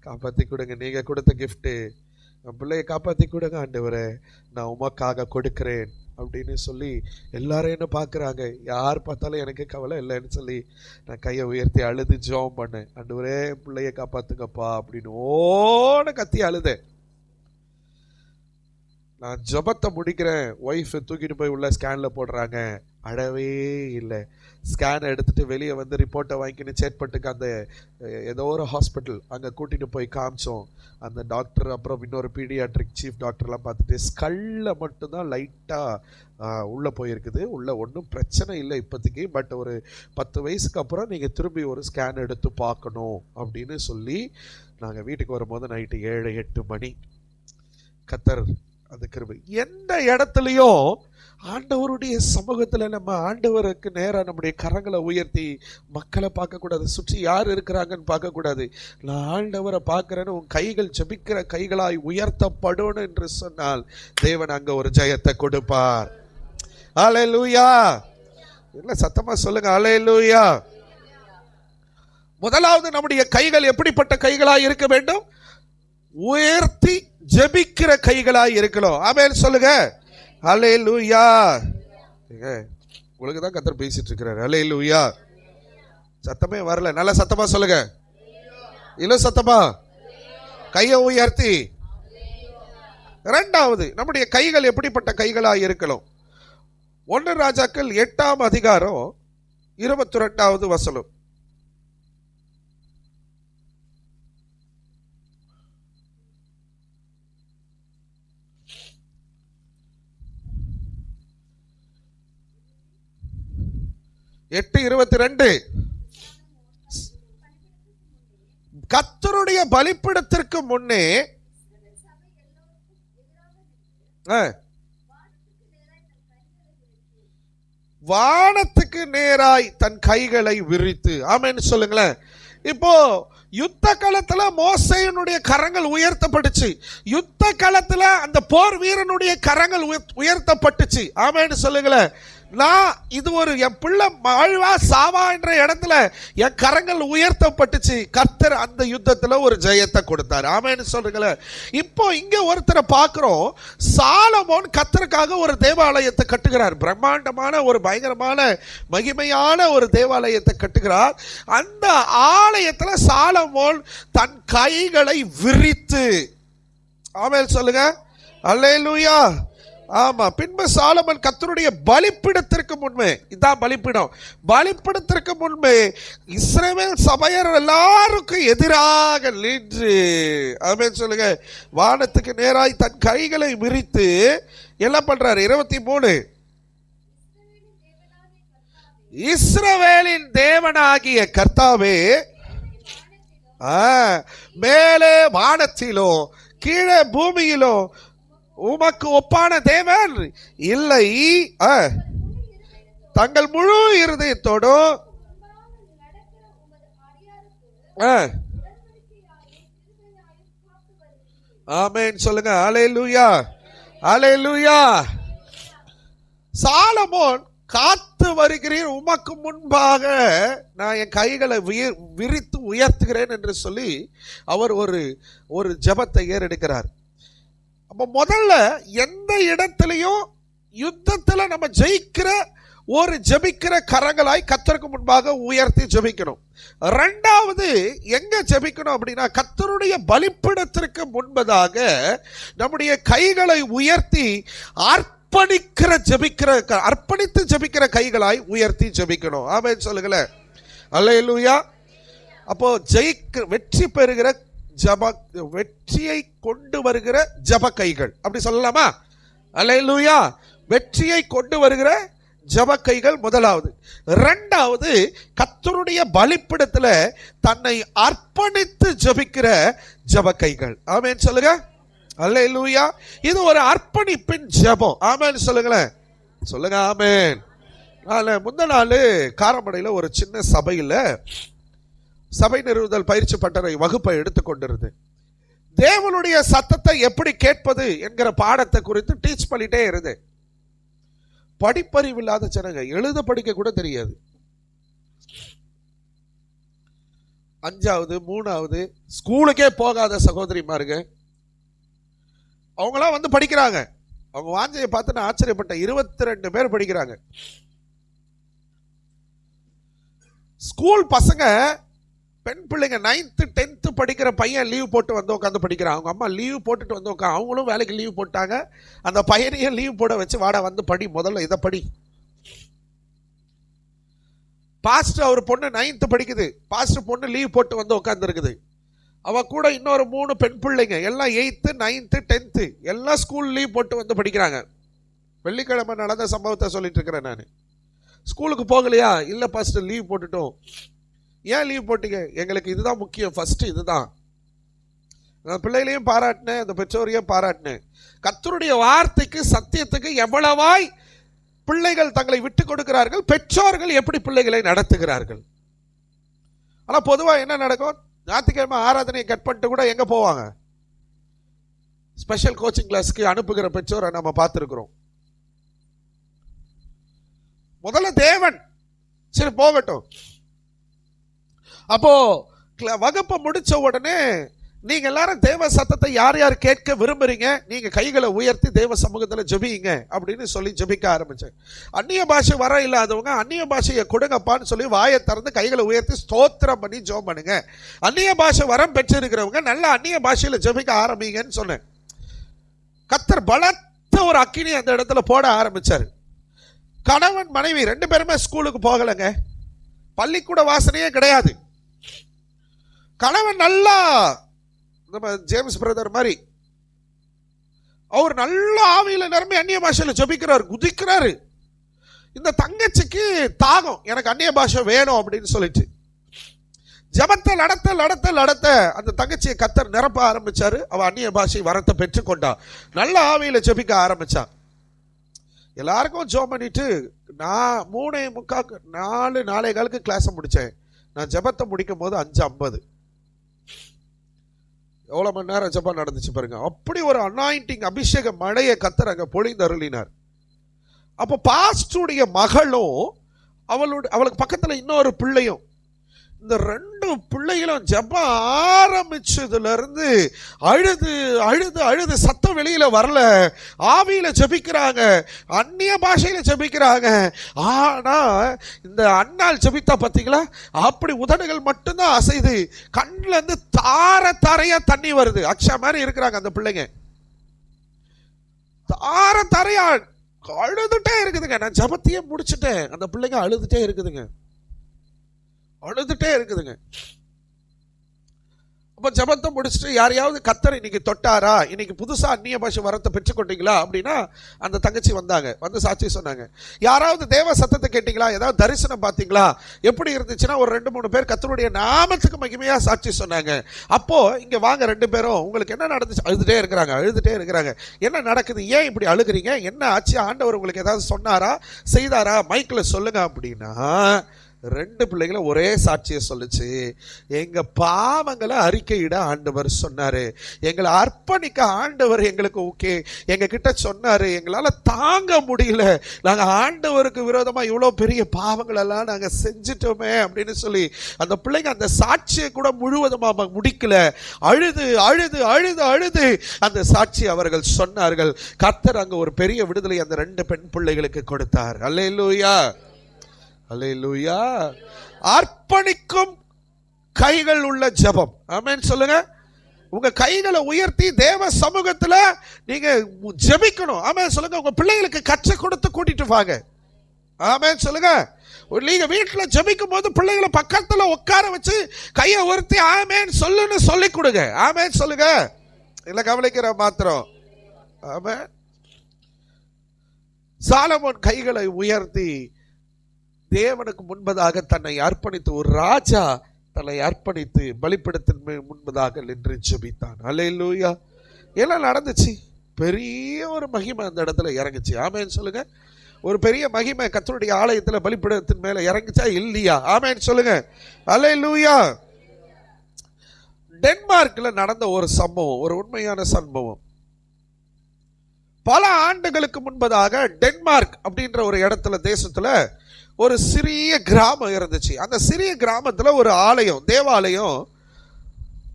[SPEAKER 1] காப்பாத்தி கொடுங்க, நீங்க கொடுத்த கிஃப்ட், என் பிள்ளைய காப்பாத்தி கொடுங்க ஆண்டவரே, நான் உமக்காக கொடுக்கிறேன் அப்படின்னு சொல்லி எல்லாரும் என்ன பார்க்குறாங்க. யார் பார்த்தாலும் எனக்கு கவலை இல்லைன்னு சொல்லி நான் கையை உயர்த்தி அழுது ஜெபம் பண்ணேன். ஆண்டவரே பிள்ளைய காப்பாத்துங்கப்பா அப்படின்னு ஓட கத்தி அழுதேன். நான் ஜபத்தை முடிக்கிறேன், ஒய்ஃப் தூக்கிட்டு போய் உள்ள ஸ்கேன்ல போடுறாங்க. அழவே இல்லை. ஸ்கேனை எடுத்துட்டு வெளியே வந்து ரிப்போர்ட்டை வாங்கிக்கின்னு சேட்பட்டுக்கு அந்த ஏதோ ஒரு ஹாஸ்பிட்டல் அங்கே கூட்டிட்டு போய் காமிச்சோம். அந்த டாக்டர் அப்புறம் இன்னொரு பீடியாட்ரிக் சீஃப் டாக்டர்லாம் பார்த்துட்டு ஸ்கல்ல மட்டும்தான் லைட்டாக உள்ளே போயிருக்குது, உள்ள ஒன்றும் பிரச்சனை இல்லை இப்போதைக்கு, பட் ஒரு 10 வயசுக்கு அப்புறம் நீங்கள் திரும்பி ஒரு ஸ்கேன் எடுத்து பார்க்கணும் அப்படின்னு சொல்லி நாங்கள் வீட்டுக்கு வரும்போது நைட்டு 7-8 மணி. கத்தர் அது கிருபை. எந்த இடத்துலையும் ஆண்டவருடைய சமூகத்துல நம்ம ஆண்டவருக்கு நேரா நம்முடைய கரங்களை உயர்த்தி மக்களை பார்க்க கூடாது, சுற்றி யார் இருக்கிறாங்கன்னு பார்க்க கூடாது. நான் ஆண்டவரை பார்க்கிறேன்னு உன் கைகள் ஜெபிக்கிற கைகளாய் உயர்த்தப்படும் என்று சொன்னால் தேவன் அங்க ஒரு ஜெயத்தை கொடுப்பார். அல்லேலூயா. இல்ல சத்தமா சொல்லுங்க அல்லேலூயா. முதலாவது நம்முடைய கைகள் எப்படிப்பட்ட கைகளாய் இருக்க வேண்டும்? உயர்த்தி ஜெபிக்கிற கைகளாய் இருக்கணும். ஆமென் சொல்லுங்க அல்லேலூயா. உங்களுக்கு தான் கர்த்தர் பேசிட்டு இருக்கிறார். அல்லேலூயா. சத்தமே வரல, நல்ல சத்தமா சொல்லுங்க. இல்ல சத்தமா கையை உயர்த்தி. இரண்டாவது நம்முடைய கைகள் எப்படிப்பட்ட கைகளாய் இருக்கணும்? 1 ராஜாக்கள் 8ஆம் அதிகாரம் 22வது வசனம். கர்த்தருடைய பலிபீடத்திற்கு முன்னே வானத்துக்கு நேராய் தன் கைகளை விரித்து. ஆமென் சொல்லுங்களேன். இப்போ யுத்த காலத்துல மோசேயினுடைய கரங்கள் உயர்த்தப்பட்டுச்சு. யுத்த காலத்துல அந்த போர் வீரனுடைய கரங்கள் உயர்த்தப்பட்டுச்சு. ஆமென் சொல்லுங்களேன். நான் இது ஒரு என் பிள்ளை வாழ்வா சாவா என்ற இடத்துல என் கரங்கள் உயர்த்தப்பட்டுச்சு. கர்த்தர் அந்த யுத்தத்துல ஒரு ஜெயத்தை கொடுத்தார். ஆமென்னு சொல்றீங்களே. இப்போ இங்க ஒருத்தரை பார்க்கிறோம், சாலமோன் கர்த்தருக்காக ஒரு தேவாலயத்தை கட்டுகிறார். பிரம்மாண்டமான ஒரு பயங்கரமான மகிமையான ஒரு தேவாலயத்தை கட்டுகிறார். அந்த ஆலயத்துல சாலமோன் தன் கைகளை விரித்து. ஆமென் சொல்லுங்க அல்லேலூயா. ஆமா. பின்பு சாலமன் கர்த்தருடைய பலிபீடத்திற்கு முன்பே, இதான் பலிபீடம், பலிபீடத்திற்கு முன்பே இஸ்ரவேல் சபையர் எல்லாருக்கும் எதிராக நின்று. ஆமென் சொல்லுங்க. வானத்துக்கு நேராய் தன் கைகளை விரித்து என்ன பண்றாரு? 23 இஸ்ரவேலின் தேவனாகிய கர்த்தாவே, மேலே வானத்திலோ கீழே பூமியிலோ உமக்கு ஒப்பான தேவன் இல்லை. தங்கள் முழு இருதயத்தோடும் ஆமென் சொல்லுங்க அல்லேலூயா. அல்லேலூயா. சாலமோன் காத்து வருகிறேன், உமக்கு முன்பாக நான் என் கைகளை விரித்து உயர்த்துகிறேன் என்று சொல்லி அவர் ஒரு ஜெபத்தை ஏறெடுக்கிறார். அப்ப முதல்ல எந்த இடத்திலையும் யுத்தத்துல நம்ம ஜெயிக்கிற ஒரு ஜெபிக்கிற கரங்களாய் கர்த்தருக்கு முன்பாக உயர்த்தி ஜெபிக்கணும். இரண்டாவது எங்க ஜெபிக்கணும் அப்படின்னா, கர்த்தருடைய பலிபீடத்திற்கு முன்பதாக நம்முடைய கைகளை உயர்த்தி அர்ப்பணித்து ஜெபிக்கிற கைகளாய் உயர்த்தி ஜெபிக்கணும். ஆமென் சொல்லுங்களேன் அல்லேலூயா. அப்போ வெற்றி பெறுகிற வெற்றியை கொண்டு வருகிற ஜப கைகள், அப்படி சொல்லலாமா? அல்லேலூயா. வெற்றியை கொண்டு வருகிற ஜப கைகள் முதலாவது. இரண்டாவது கர்த்தருடைய பலிபீடத்துல தன்னை அர்ப்பணித்து ஜபிக்கிற ஜப கைகள். ஆமென் சொல்லுங்க அல்லேலூயா. இது ஒரு அர்ப்பணிப்பின் ஜபம். ஆமென் சொல்லுங்களேன். சொல்லுங்க ஆமென். முந்த நாள் காரமடையில் ஒரு சின்ன சபையில் சபை நிறுவுதல் பயிற்சி பட்டறை வகுப்பை எடுத்துக்கொண்டிருந்தேன். தேவனுடைய சத்தத்தை எப்படி கேட்பது என்கிற பாடத்தை குறித்து டீச் பண்ணிட்டே இருந்தேன். படிப்பறிவு இல்லாத ஜனங்க, எழுத படிக்க கூட தெரியாது. 5வது 3வது ஸ்கூலுக்கே போகாத சகோதரிமாருங்க, அவங்களாம் வந்து படிக்கிறாங்க. அவங்க வாஞ்சையை பார்த்து நான் ஆச்சரியப்பட்டேன். 22 பேர் படிக்கிறாங்க. ஸ்கூல் பசங்க, பெண் பிள்ளைங்க 9th 10th படிக்கிற பையன் லீவ் போட்டு வந்து உட்காந்து படிக்கிறான். அவங்க அம்மா லீவ் போட்டுட்டு வந்து உட்காந்து, அவங்களும் வேலைக்கு லீவ் போட்டாங்க. அந்த பையனையும் லீவ் போட வச்சு, வாடா வந்து படி, முதல்ல இதை படி. பாஸ்டர் அவர் பொண்ணு 9th படிக்குது. பாஸ்டர் பொண்ணு லீவ் போட்டு வந்து உட்காந்து இருக்குது. அவ கூட இன்னொரு 3 பெண் பிள்ளைங்க, எல்லாம் 8th 9th 10th எல்லாம் ஸ்கூல் லீவ் போட்டு வந்து படிக்கிறாங்க. வெள்ளிக்கிழமை நடந்த சம்பவத்தை சொல்லிட்டு இருக்கிறேன் நான். ஸ்கூலுக்கு போகலையா? இல்லை பாஸ்டர் லீவ் போட்டுட்டோம். ஏன் லீவ் போட்டீங்க? எங்களுக்கு இதுதான் முக்கியம், ஃபர்ஸ்ட் இதுதான். நான் பிள்ளைகளையும் பாராட்டினேன், அந்த பெற்றோரையும் பாராட்டினேன். கர்த்தருடைய வார்த்தைக்கு சத்தியத்துக்கு எவ்வளவாய் பிள்ளைகள் தங்களை விட்டு கொடுக்கிறார்கள், பெற்றோர்கள் எப்படி பிள்ளைகளை நடத்துகிறார்கள். ஆனா பொதுவா என்ன நடக்கும்? ஞாயிற்றுக்கிழமை ஆராதனையை கட் பண்ணிட்டு கூட எங்க போவாங்க? ஸ்பெஷல் கோச்சிங் கிளாஸ்க்கு அனுப்புகிற பெற்றோரை நம்ம பார்த்துருக்கிறோம். முதல்ல தேவன் சரி போகட்டும். அப்போ வகுப்பை முடிச்ச உடனே நீங்க எல்லாரும் தேவ சத்தத்தை யார் யார் கேட்க விரும்புறீங்க, நீங்க கைகளை உயர்த்தி தேவ சமூகத்துல ஜெபிங்க அப்படின்னு சொல்லி ஜெபிக்க ஆரம்பிச்சேன். அந்நிய பாஷை வர இல்லாதவங்க அந்நிய பாஷையை கொடுங்கப்பான்னு சொல்லி வாயை திறந்து கைகளை உயர்த்தி ஸ்தோத்திரம் பண்ணி ஜெபம் பண்ணுங்க. அந்நிய பாஷை வரம் பெற்றிருக்கிறவங்க நல்ல அந்நிய பாஷையில ஜெபிக்க ஆரம்பிங்கன்னு சொன்னேன். கர்த்தர் பலத்த ஒரு அக்கினி அந்த இடத்துல போட ஆரம்பிச்சாரு. கணவன் மனைவி 2 பேருமே ஸ்கூலுக்கு போகலைங்க. பள்ளிக்கூட வாசனையே கிடையாது. கணவன் நல்லா நம்ம ஜேம்ஸ் பிரதர் மாதிரி அவர் நல்ல ஆவியில நிரம்பி அந்நிய பாஷையில ஜெபிக்கிறார், குதிக்கிறாரு. இந்த தங்கச்சிக்கு தாகம், எனக்கு அந்நிய பாஷை வேணும் அப்படின்னு சொல்லிட்டு ஜெபத்தை நடத்த அந்த தங்கச்சியை கர்த்தர் நிரப்ப ஆரம்பிச்சாரு. அவ அந்நிய பாஷை வரத்தை பெற்றுக்கொண்டா, நல்ல ஆவியில ஜெபிக்க ஆரம்பிச்சா. எல்லாருக்கும் ஜெபம் பண்ணிட்டு நான் 3:45 4:15 கிளாஸ் முடிச்சேன். நான் ஜெபத்தை முடிக்கும் போது 5:50. எவ்வளவு மணி நேரம் ஜெபம் நடந்துச்சு பாருங்க. அப்படி ஒரு அனாயிண்டிங் அபிஷேக மழையை கர்த்தர் அங்க பொழிந்தருளினார். அப்போ பாஸ்டருடைய மகளும் அவளுக்கு பக்கத்துல இன்னொரு பிள்ளையும், இந்த 2 பிள்ளைகளும் ஜெபம் ஆரம்பிச்சதுல இருந்து அழுது சத்தம் வெளியில வரல. ஆவியில ஜெபிக்கிறாங்க, அந்நிய பாஷையில ஜெபிக்கிறாங்க. ஆனா இந்த அண்ணால் ஜெபித்தா பாத்தீங்களா, அப்படி உதடுகள் மட்டும்தான் அசைது, கண்ணுல இருந்து தாரையா தண்ணி வருது. அக்ஷா மாதிரி இருக்கிறாங்க அந்த பிள்ளைங்க, தாரையா அழுதுட்டே இருக்குதுங்க. நான் ஜெபத்தையே முடிச்சுட்டேன், அந்த பிள்ளைங்க அழுதுட்டே இருக்குதுங்க. அப்ப ஜெபத்தை முடிச்சுட்டு யாரையாவது கர்த்தர் இன்னைக்கு தொட்டாரா, இன்னைக்கு புதுசா அந்நிய பாஷை வரத்தை பெற்றுக்கொண்டீங்களா அப்படின்னா அந்த தங்கச்சி வந்தாங்க, வந்து சாட்சி சொன்னாங்க. யாராவது தேவ சத்தத்தை கேட்டீங்களா, ஏதாவது தரிசனம் பார்த்தீங்களா, எப்படி இருந்துச்சுன்னா ஒரு 2-3 பேர் கர்த்தருடைய நாமத்துக்கு மகிமையா சாட்சி சொன்னாங்க. அப்போ இங்க வாங்க 2 பேரும், உங்களுக்கு என்ன நடந்துச்சு? அழுதுட்டே இருக்கிறாங்க. என்ன நடக்குது, ஏன் இப்படி அழுகிறீங்க, என்ன ஆச்சு, ஆண்டவர் உங்களுக்கு ஏதாவது சொன்னாரா, செய்தாரா, மைக்ல சொல்லுங்க அப்படின்னா 2 பிள்ளைகளும் ஒரே சாட்சியை சொல்லுச்சு. எங்க பாவங்களை அறிக்கையிட ஆண்டவர் சொன்னாரு, எங்களை அர்ப்பணிக்க ஆண்டவர் எங்களுக்கு ஓகே எங்க கிட்ட சொன்னாரு, எங்களால தாங்க முடியல, நாங்க ஆண்டவருக்கு விரோதமா இவ்வளவு பெரிய பாவங்கள் எல்லாம் நாங்க செஞ்சிட்டோமே அப்படின்னு சொல்லி அந்த பிள்ளைங்க அந்த சாட்சியை கூட முழுவதுமா முடிக்கல. அழுது அந்த சாட்சி அவர்கள் சொன்னார்கள். கர்த்தர் அங்க ஒரு பெரிய விடுதலை அந்த 2 பெண் பிள்ளைகளுக்கு கொடுத்தார். அல்லேலூயா, அல்லேலூயா. அர்ப்பணிக்கும் கைகள் உள்ள ஜெபம். ஆமென் சொல்லுங்க. உங்க கைகளை உயர்த்தி தேவ சமூகத்துல நீங்க ஜெபிக்கணும். ஆமென் சொல்லுங்க. உங்க பிள்ளைகளுக்கு கற்றுக் கொடுத்து கூட்டிட்டு வாங்க. ஆமென் சொல்லுங்க. நீங்க வீட்டுல ஜெபிக்கும் போது பிள்ளைகளை பக்கத்துல உட்கார வச்சு கையை உயர்த்தி ஆமென் சொல்லுன்னு சொல்லி கொடுங்க. ஆமென் சொல்லுங்க. இல்ல கவலைக்கிற மாத்திரம். ஆமென். சாலமோன் கைகளை உயர்த்தி தேவனுக்கு முன்பதாக தன்னை அர்ப்பணித்து, ஒரு ராஜா தன்னை அர்ப்பணித்து பலிபீடத்தின் முன்பதாக நின்று ஜெபித்தான். அல்லேலூயா. எல்லாம் நடந்துச்சு. பெரிய ஒரு மகிமை அந்த இடத்துல இறங்குச்சு. ஆமென் சொல்லுங்க. ஒரு பெரிய மகிமை கர்த்தருடைய ஆலயத்தில் பலிபீடத்தின் மேல இறங்கிச்சா இல்லையா? ஆமென் சொல்லுங்க. அல்லேலூயா. டென்மார்க்ல நடந்த ஒரு சம்பவம், ஒரு உண்மையான சம்பவம். பல ஆண்டுகளுக்கு முன்பதாக டென்மார்க் அப்படின்ற ஒரு இடத்துல, தேசத்துல ஒரு சிறிய கிராமம் இருந்துச்சு. அந்த சிறிய கிராமத்துல ஒரு ஆலயம், தேவாலயம்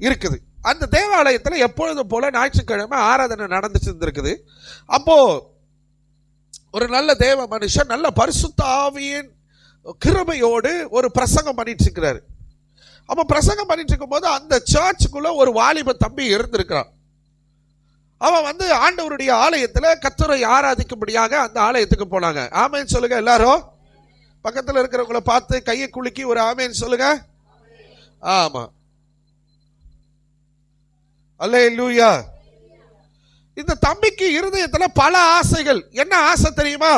[SPEAKER 1] இருக்குது. அந்த தேவாலயத்துல எப்பொழுதும் போல ஞாயிற்றுக்கிழமை ஆராதனை நடந்துட்டு இருந்திருக்குது. அப்போ ஒரு நல்ல தேவ மனுஷன், நல்ல பரிசுத்த ஆவியின் கிருபையோடு ஒரு பிரசங்கம் பண்ணிட்டு இருக்கிறாரு. அப்ப பிரசங்கம் பண்ணிட்டு இருக்கும் போது அந்த சர்ச்சுக்குள்ள ஒரு வாலிப தம்பி இருந்திருக்கிறான். அவன் வந்து ஆண்டவருடைய ஆலயத்துல கர்த்தரை ஆராதிக்கும்படியாக அந்த ஆலயத்துக்கு போனாங்க. ஆமேன் சொல்லுங்க எல்லாரும். பக்கத்துல இருக்கிறவங்கள பார்த்து கையை குலுக்கி ஒரு ஆமேன் சொல்லுங்க. ஆமா, அல்லேலூயா. இந்த தம்பிக்கு இருதயத்துல பல ஆசைகள். என்ன ஆசை தெரியுமா?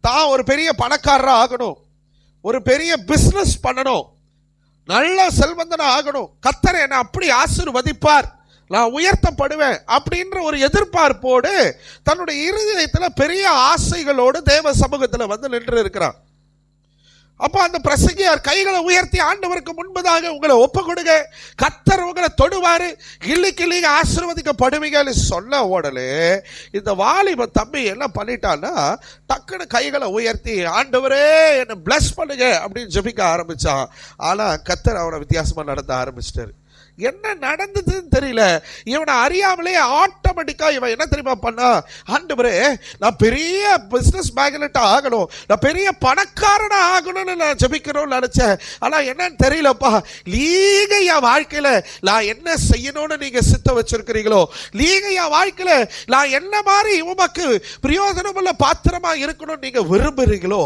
[SPEAKER 1] தான் ஒரு பெரிய பணக்காரரா ஆகணும், ஒரு பெரிய பிசினஸ் பண்ணணும், நல்ல செல்வந்தனா ஆகணும், கர்த்தர் என்னை அப்படி ஆசீர்வதிப்பார், நான் உயர்த்தப்படுவேன் அப்படின்ற ஒரு எதிர்பார்ப்போடு தன்னுடைய இருதயத்துல பெரிய ஆசைகளோடு தேவ சமூகத்துல வந்து நின்று இருக்கிறான். அப்ப அந்த பிரசங்கியார் கைகளை உயர்த்தி ஆண்டவருக்கு முன்பதாக உங்களை ஒப்பு கொடுங்க, கர்த்தர் உங்களை தொடுவாரு, இல்லைக்கு நீங்க ஆசீர்வதிக்கப்படுவீங்கன்னு சொன்ன உடனே இந்த வாலிப தம்பி என்ன பண்ணிட்டான்னா, டக்குன்னு கைகளை உயர்த்தி ஆண்டவரே என்னை பிளஸ் பண்ணுங்க அப்படின்னு ஜெபிக்க ஆரம்பிச்சான். ஆனா கர்த்தர் அவனை வித்தியாசமா நடத்த ஆரம்பிச்சிட்டாரு. என்ன நடந்ததுன்னு தெரியல. இவனை அறியாமலே ஆட்டோமேட்டிக்கா இவன் என்ன தெரியுமா பண்ணா, ஆண்டவரே நான் பெரிய பிசினஸ் மேக்னெட்டா ஆகணும், நான் பெரிய பணக்காரனா ஆகணும்னு நான் ஜெபிக்கணும்னு நினைச்சேன். ஆனா என்னன்னு தெரியலப்பா, நீங்க என் வாழ்க்கையில நான் என்ன செய்யணும்னு நீங்க சித்த வச்சிருக்கிறீங்களோ, நீங்க என் வாழ்க்கையில நான் என்ன மாதிரி உமக்கு பிரயோஜனமுள்ள பாத்திரமா இருக்கணும்னு நீங்க விரும்புறீங்களோ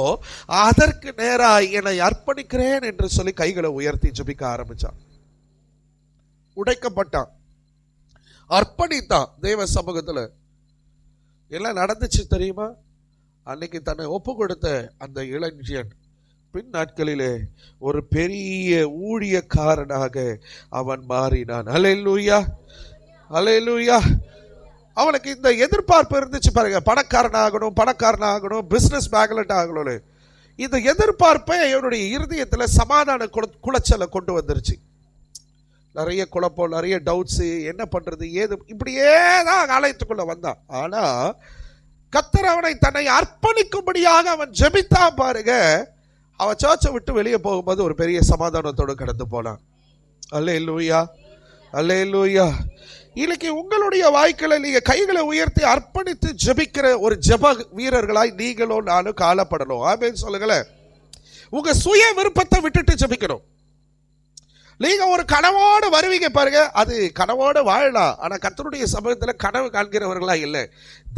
[SPEAKER 1] அதற்கு நேரா என்னை அர்ப்பணிக்கிறேன் என்று சொல்லி கைகளை உயர்த்தி ஜெபிக்க ஆரம்பிச்சான். உடைக்கப்பட்டான், அர்ப்பணித்தான் தேவ சமூகத்துல. எல்லாம் நடந்துச்சு தெரியுமா? அன்னைக்கு தன்னை ஒப்பு கொடுத்த அந்த இளைஞன் பின் நாட்களிலே ஒரு பெரிய ஊழியக்காரனாக அவன் மாறினான். அல்லேலூயா, அல்லேலூயா. அவனுக்கு இந்த எதிர்பார்ப்பு இருந்துச்சு பாருங்க, பணக்காரனாகணும், பிசினஸ் மேக்னெட் ஆகணும்னு. இந்த எதிர்பார்ப்பை அவனுடைய இருதயத்துல சமாதான குலைச்சலை கொண்டு வந்துருச்சு. நிறைய குழப்பம், நிறைய டவுட்ஸ், என்ன பண்றது ஏது, இப்படியே தான் ஆலயத்துக்குள்ள வந்தான். ஆனா கர்த்தர் அவனை தன்னை அர்ப்பணிக்கும்படியாக அவன் ஜெபித்தான் பாருங்க. அவன் சர்ச்சை விட்டு வெளியே போகும்போது ஒரு பெரிய சமாதானத்தோடு கடந்து போனான். அல்லேலூயா, அல்லேலூயா. இன்னைக்கு உங்களுடைய வாழ்க்கையில நீங்க கைகளை உயர்த்தி அர்ப்பணித்து ஜெபிக்கிற ஒரு ஜெப வீரர்களாய் நீங்களும் நானும் காணப்படணும். ஆமென் சொல்லுங்களேன். உங்க சுய விருப்பத்தை விட்டுட்டு ஜெபிக்கணும். நீங்க ஒரு கனவோடு வருவீங்க பாருங்க, அது கனவோடு வாழலாம். ஆனா கர்த்தருடைய சமூகத்துல கனவு காண்கிறவர்களா இல்லை,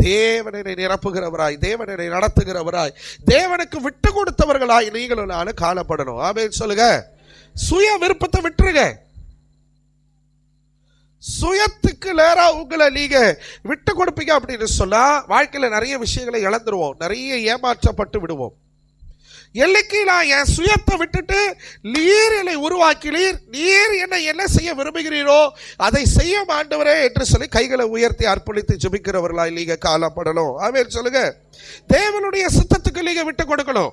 [SPEAKER 1] தேவனை நிரப்புகிறவராய், தேவனை நடத்துகிறவராய், தேவனுக்கு விட்டு கொடுத்தவர்களாய் நீங்களும் நானும் காணப்படணும். ஆமென் சொல்லுங்க. சுய விருப்பத்தை விட்டுருங்க. சுயத்துக்கு நேரா உங்களை நீங்க விட்டு கொடுப்பீங்க அப்படின்னு சொன்னா வாழ்க்கையில நிறைய விஷயங்களை இழந்துருவோம், நிறைய ஏமாற்றப்பட்டு விடுவோம். எல்லைக்கு நான் என் சுயத்தை விட்டுட்டு நீர் என்னை உருவாக்கினீர், நீர் என்னை என்ன செய்ய விரும்புகிறீரோ அதை செய்ய ஆண்டவரே என்று சொல்லி கைகளை உயர்த்தி அர்ப்பணித்து ஜெபிக்கிறவர்களாய் நீங்க காணப்படணும். ஆமென் சொல்லுங்க. தேவனுடைய சித்தத்துக்கு நீங்க விட்டு கொடுக்கணும்.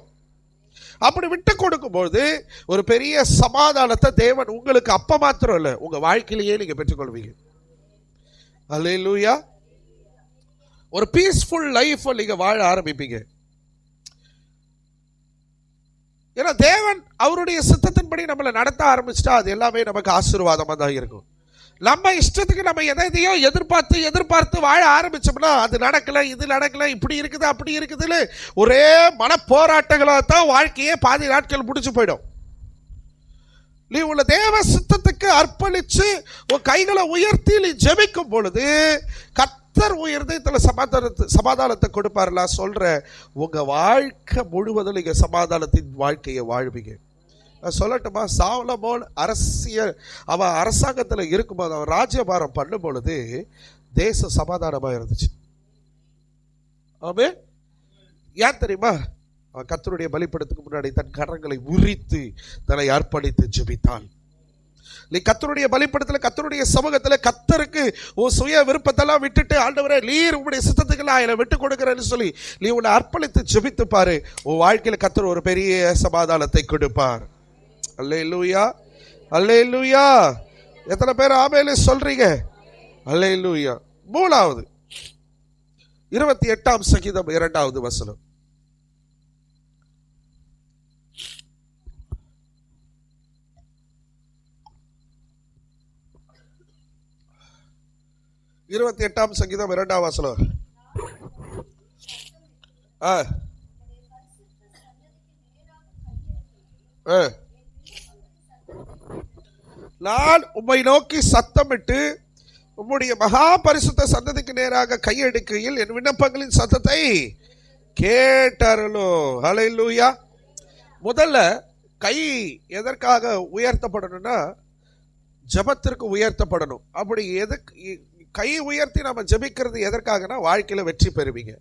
[SPEAKER 1] அப்படி விட்டு கொடுக்கும்போது ஒரு பெரிய சமாதானத்தை தேவன் உங்களுக்கு அப்ப மாத்திரம் இல்லை, உங்க வாழ்க்கையிலேயே நீங்க பெற்றுக்கொள்வீங்க. அல்லேலூயா. ஒரு பீஸ்ஃபுல் லைஃப் நீங்க வாழ ஆரம்பிப்பீங்க. ஏன்னா தேவன் அவருடைய சித்தத்தின்படி நம்மளை நடத்த ஆரம்பிச்சிட்டா அது எல்லாமே நமக்கு ஆசீர்வாதமா தான் இருக்கும். நம்ம இஷ்டத்துக்கு நம்ம எதையோ எதிர்பார்த்து வாழ ஆரம்பிச்சோம்னா அது நடக்கல, இது நடக்கல, இப்படி இருக்குது, அப்படி இருக்குதுன்னு ஒரே மன போராட்டங்களாக தான் வாழ்க்கையே பாதி நாட்கள் முடிச்சு போயிடும். நீ உள்ள தேவ சித்தத்துக்கு அர்ப்பணிச்சு உன் கைகளை உயர்த்தி நீ ஜெபிக்கும் பொழுது கர்த்தர் உயர்ந்ததுல சமாதானத்தை கொடுப்பாருல. சொல்ற உங்க வாழ்க்கை முழுவதும் நீங்க சமாதானத்தின் வாழ்க்கையை வாழ்வீங்க. நான் சொல்லட்டுமா, சாலமோன் அவன் அரசாங்கத்துல இருக்கும்போது, அவன் ராஜ்யபாரம் பண்ணும் பொழுது தேச சமாதானமா இருந்துச்சு. ஆமென். ஏன் தெரியுமா? அவன் கர்த்தருடைய பலிபீடத்துக்கு முன்னாடி தன் கரங்களை உரித்து தன்னை அர்ப்பணித்து ஜெபித்தான். நீ கர்த்தருடைய பலிபீடத்துல, கர்த்தருடைய சமூகத்துல கர்த்தருக்கு உன் சுய விருப்பத்தெல்லாம் விட்டுட்டு, ஆண்டவரே நீர் உங்களுடைய சித்தத்துக்கு நான் என்னை விட்டு கொடுக்கிறேன்னு சொல்லி நீ உன்னை அர்ப்பணித்து ஜெபித்து பாரு. உன் வாழ்க்கையில கர்த்தர் ஒரு பெரிய சமாதானத்தை கொடுப்பார். அல்லேலூயா, அல்லேலூயா. எத்தனை பேர் ஆமென் சொல்றீங்க? அல்லேலூயா. மூணாவது 28ஆம் சங்கீதம் 2வது வசனம். சங்கீதம் 2ஆம் வசனம். நான் உம்மை நோக்கி சத்தமிட்டு உம்முடைய மகா பரிசுத்த சன்னதிக்கு நேராக கையெடுக்கையில் என் விண்ணப்பங்களின் சத்தத்தை கேட்டருளோ. ஹல்லேலூயா. முதல்ல கை எதற்காக உயர்த்தப்படணும்னா ஜெபத்திற்கு உயர்த்தப்படணும். அப்படி எதுக்கு கை உயர்த்தி நம்ம ஜெபிக்கிறது எதற்காகனா வாழ்க்கையில வெற்றி பெறுவீங்க,